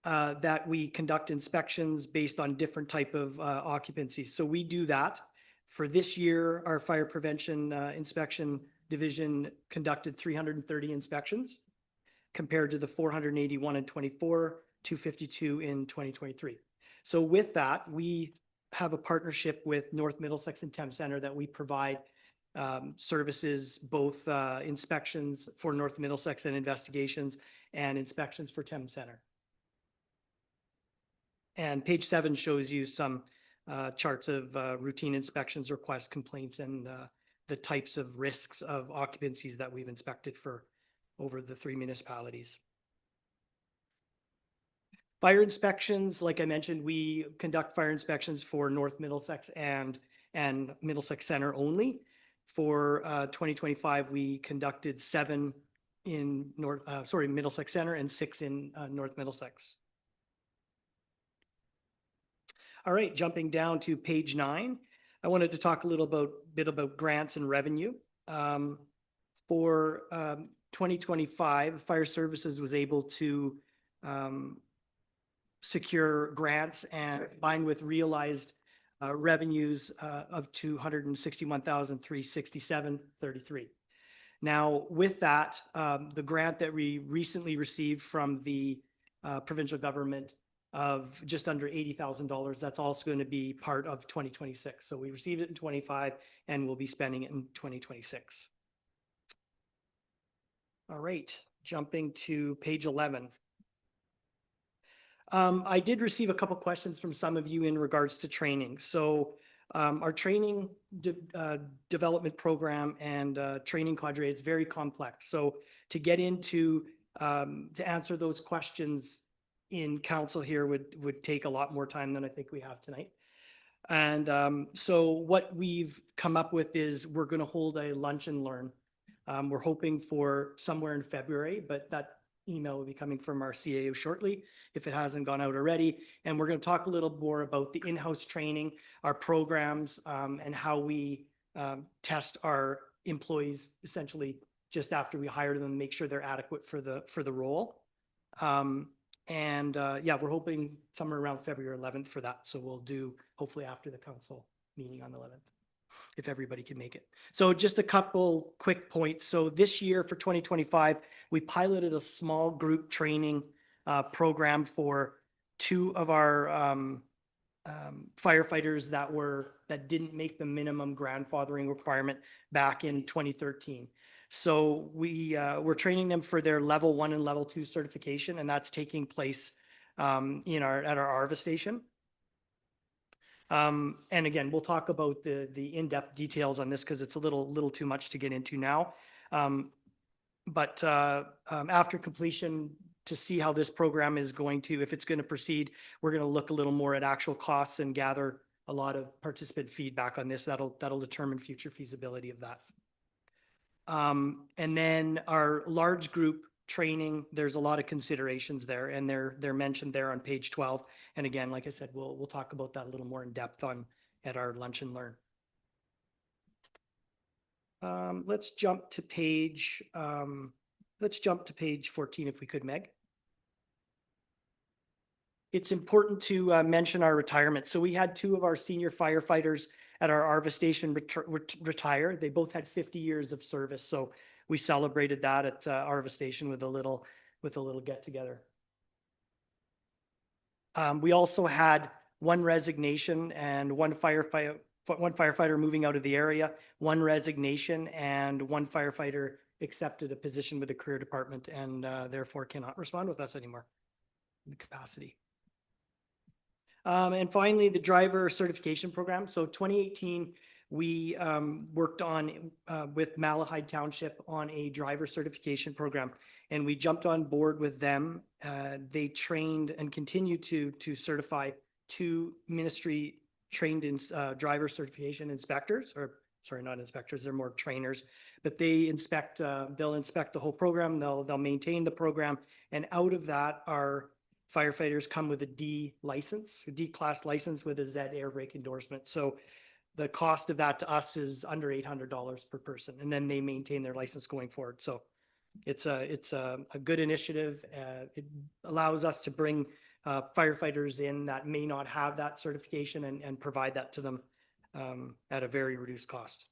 that we conduct inspections based on different type of occupancies. So we do that. For this year, our fire prevention inspection division conducted 330 inspections compared to the 481 in 24, 252 in 2023. So with that, we have a partnership with North Middlesex and Thames Center that we provide services, both inspections for North Middlesex and investigations and inspections for Thames Center. And page 7 shows you some charts of routine inspections, requests, complaints, and the types of risks of occupancies that we've inspected for over the 3 municipalities. Fire inspections, like I mentioned, we conduct fire inspections for North Middlesex and Middlesex Center only. For 2025, we conducted 7 in Middlesex Center and 6 in North Middlesex. All right, jumping down to page 9, I wanted to talk a little bit about grants and revenue. For 2025, Fire Services was able to secure grants and combined with realized revenues of $261,367.33. Now, with that, the grant that we recently received from the provincial government of just under $80,000, that's also going to be part of 2026. So we received it in 25 and we'll be spending it in 2026. All right, jumping to page 11. I did receive a couple questions from some of you in regards to training. So our training development program and training cadre is very complex. So to get into, to answer those questions in council here would take a lot more time than I think we have tonight. And so what we've come up with is we're going to hold a lunch and learn. We're hoping for somewhere in February, but that email will be coming from our CAO shortly if it hasn't gone out already. And we're going to talk a little more about the in-house training, our programs, and how we test our employees essentially just after we hire them, make sure they're adequate for the role. Yeah, we're hoping somewhere around February 11th for that. So we'll do hopefully after the council meeting on the 11th, if everybody can make it. So just a couple quick points. So this year for 2025, we piloted a small group training program for 2 of our firefighters that didn't make the minimum grandfathering requirement back in 2013. So we're training them for their level 1 and level 2 certification, and that's taking place at our ARVA station. And again, we'll talk about the in-depth details on this because it's a little too much to get into now. But after completion, to see how this program is going to, if it's going to proceed, we're going to look a little more at actual costs and gather a lot of participant feedback on this. That'll determine future feasibility of that. And then our large group training, there's a lot of considerations there, and they're mentioned there on page 12. And again, like I said, we'll talk about that a little more in depth at our lunch and learn. Let's jump to page 14 if we could, Meg. It's important to mention our retirement. So we had 2 of our senior firefighters at our Arva station retire. They both had 50 years of service. So we celebrated that at Arva station with a little get together. We also had 1 resignation and 1 firefighter moving out of the area, 1 resignation, and 1 firefighter accepted a position with the career department and therefore cannot respond with us anymore in the capacity. And finally, the driver certification program. So 2018, we worked on with Malahide Township on a driver certification program, and we jumped on board with them. They trained and continue to certify 2 ministry trained in driver certification inspectors, or sorry, not inspectors, they're more trainers, but they inspect, they'll inspect the whole program, they'll maintain the program, and out of that, our firefighters come with a D license, a D class license with a Z air brake endorsement. So the cost of that to us is under $800 per person, and then they maintain their license going forward. So it's a good initiative. It allows us to bring firefighters in that may not have that certification and provide that to them at a very reduced cost.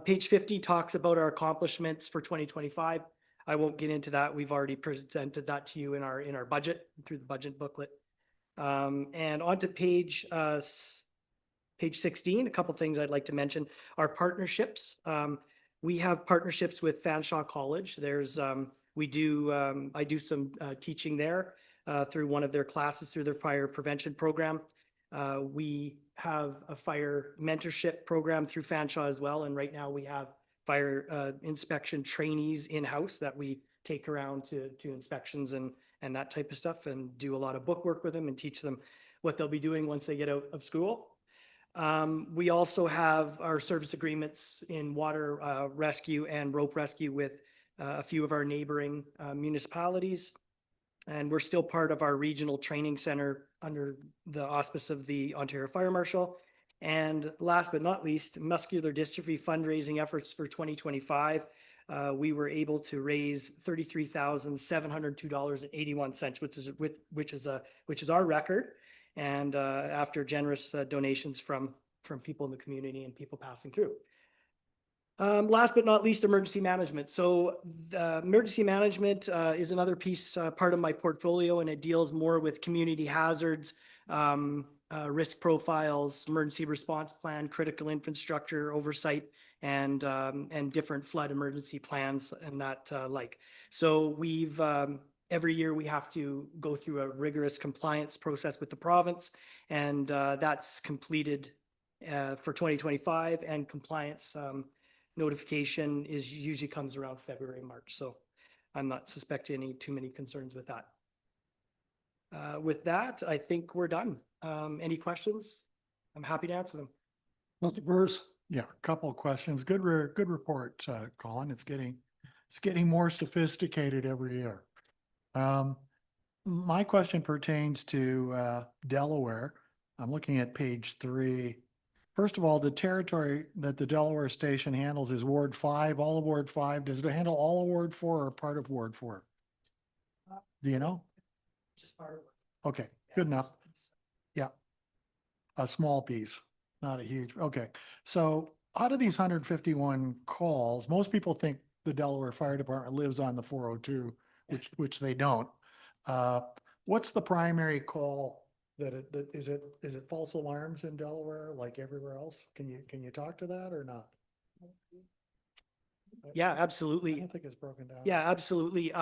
Page 50 talks about our accomplishments for 2025. I won't get into that. We've already presented that to you in our budget, through the budget booklet. And on to page 16, a couple things I'd like to mention. Our partnerships. We have partnerships with Fanshawe College. There's I do some teaching there through one of their classes through their fire prevention program. We have a fire mentorship program through Fanshawe as well, and right now we have fire inspection trainees in-house that we take around to inspections and that type of stuff, and do a lot of book work with them and teach them what they'll be doing once they get out of school. We also have our service agreements in water rescue and rope rescue with a few of our neighboring municipalities. And we're still part of our regional training center under the auspice of the Ontario Fire Marshal. And last but not least, muscular dystrophy fundraising efforts for 2025. We were able to raise $33,702.81, which is our record. And after generous donations from people in the community and people passing through. Last but not least, emergency management. So emergency management is another piece, part of my portfolio, and it deals more with community hazards, risk profiles, emergency response plan, critical infrastructure oversight, and different flood emergency plans and that like. So we've every year we have to go through a rigorous compliance process with the province, and that's completed for 2025, and compliance notification usually comes around February, March. So I'm not suspecting too many concerns with that. With that, I think we're done. Any questions? I'm happy to answer them. Mr. Burrs? Yeah, a couple of questions. Good report, Colin. It's getting more sophisticated every year. My question pertains to Delaware. I'm looking at page 3. First of all, the territory that the Delaware station handles is Ward 5, all of Ward 5. Does it handle all of Ward 4 or part of Ward 4? Do you know? Just part of it. Okay, good enough. Yeah. A small piece, not a huge, okay. So out of these 151 calls, most people think the Delaware Fire Department lives on the 402, which they don't. What's the primary call is it false alarms in Delaware like everywhere else? Can you talk to that or not? Yeah, absolutely. I don't think it's broken down. Yeah, absolutely.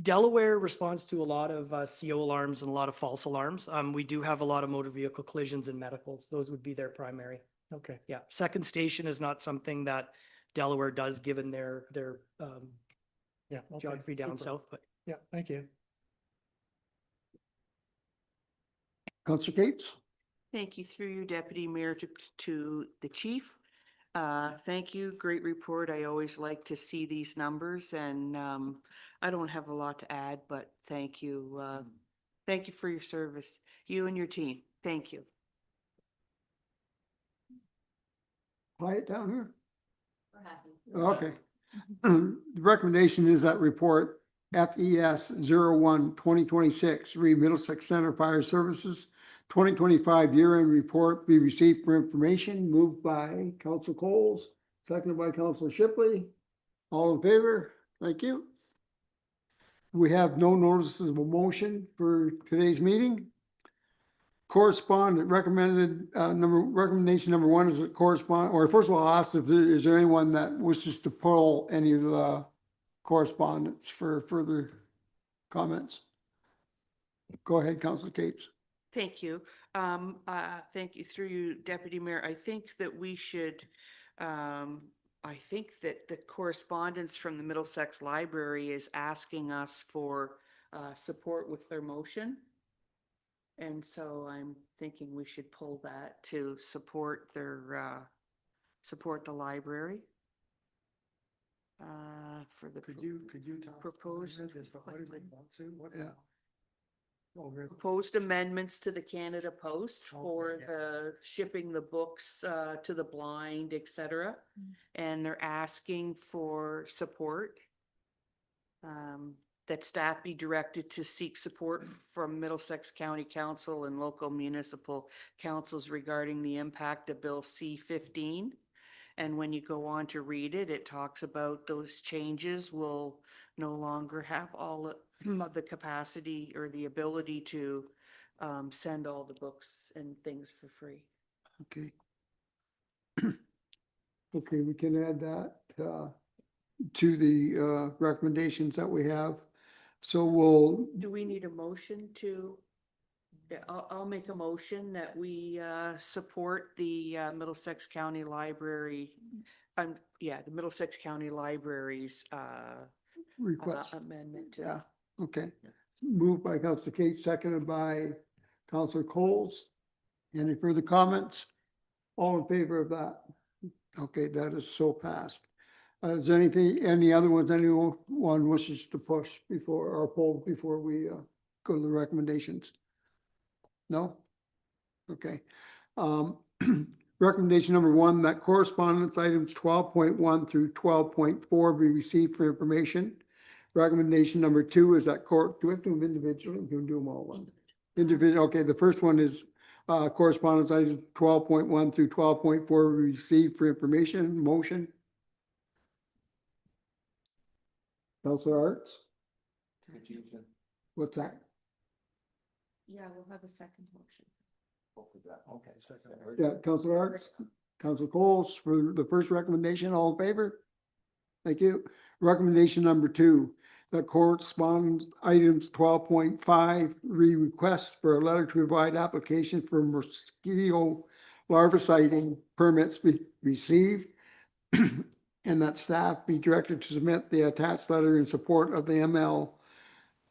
Delaware responds to a lot of CO alarms and a lot of false alarms. We do have a lot of motor vehicle collisions and medicals. Those would be their primary. Okay. Yeah, second station is not something that Delaware does, given their Yeah. okay, geography down super. south, but. Yeah, thank you. Councillor Cates? Thank you through you, Deputy Mayor, to the chief. Thank you. Great report. I always like to see these numbers and I don't have a lot to add, but thank you. Thank you for your service, you and your team. Thank you. Quiet down here? We're happy. Okay. The recommendation is that report FES 01-2026, read Middlesex Center Fire Services 2025 year-end report be received for information. Moved by Council Coles, seconded by Council Shipley. All in favor? Thank you. We have no notices of a motion for today's meeting. Correspondent recommendation number one is that correspond, or first of all, I'll ask if is there anyone that wishes to pull any of the correspondence for further comments? Go ahead, Councilor Cates. Thank you. Thank you through you, Deputy Mayor. I think that we should, I think that the correspondence from the Middlesex Library is asking us for support with their motion. And so I'm thinking we should pull that to support their, support the library. For the Could you talk? proposed, Yeah. proposed amendments to the Canada Post for yeah. the shipping the books to the blind, etc. And they're asking for support. That staff be directed to seek support from Middlesex County Council and local municipal councils regarding the impact of Bill C-15. And when you go on to read it, it talks about those changes will no longer have all of the capacity or the ability to send all the books and things for free. Okay. Okay, we can add that to the recommendations that we have. So we'll, Do we need a motion to? Yeah, I'll make a motion that we support the Middlesex County Library. Yeah, the Middlesex County Library's request. amendment. Yeah, okay. Moved by Councilor Cates, seconded by Councilor Coles. Any further comments? All in favor of that? Okay, that is so passed. Is there any other ones anyone wishes to push before or poll before we go to the recommendations? No? Okay. Recommendation number one, that correspondence items 12.1 through 12.4 be received for information. Recommendation number two is that do we have to do them individually? We can do them all one. Individual. Okay, the first one is correspondence items 12.1 through 12.4 be received for information. Motion. Councilor Arts? What's that? Yeah, we'll have a second motion. Okay, second. Yeah, Councilor Arts, Councilor Coles for the first recommendation, all in favor? Thank you. Recommendation number two, that corresponds items 12.5, request for a letter to provide application for mosquito larviciding permits be received. And that staff be directed to submit the attached letter in support of the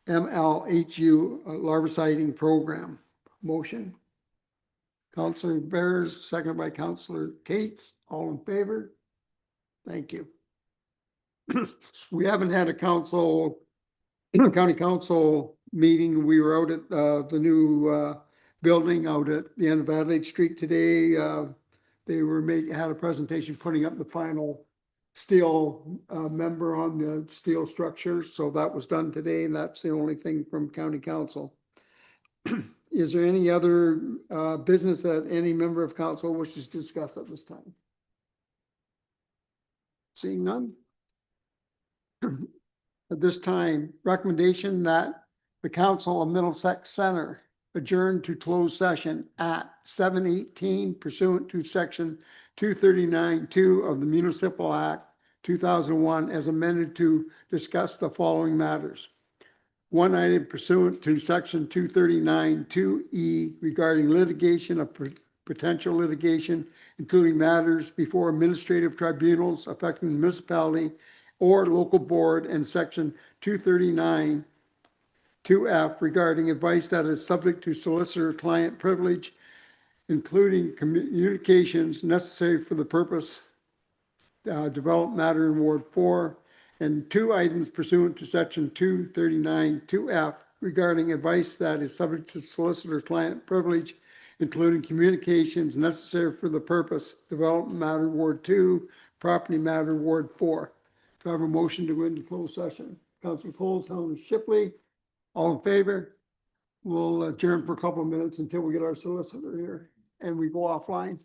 MLHU larviciding program. Motion. Councilor Bears, seconded by Councilor Cates. All in favor? Thank you. We haven't had a county council meeting. We were out at the new building out at the end of Adelaide Street today. They had a presentation putting up the final steel member on the steel structure. So that was done today, and that's the only thing from county council. Is there any other business that any member of council wishes to discuss at this time? Seeing none? At this time, recommendation that the Council of Middlesex Center adjourn to closed session at 7:18 pursuant to section 239(2) of the Municipal Act 2001 as amended to discuss the following matters. One item pursuant to section 239-2E regarding litigation of potential litigation, including matters before administrative tribunals affecting the municipality or local board, and section 239-2F regarding advice that is subject to solicitor-client privilege, including communications necessary for the purpose, develop matter in Ward 4, and two items pursuant to section 239-2F regarding advice that is subject to solicitor-client privilege, including communications necessary for the purpose, development matter Ward 2, property matter Ward 4. Do I have a motion to go into closed session? Councilor Coles, Councilor Shipley, all in favor? We'll adjourn for a couple of minutes until we get our solicitor here and we go offline.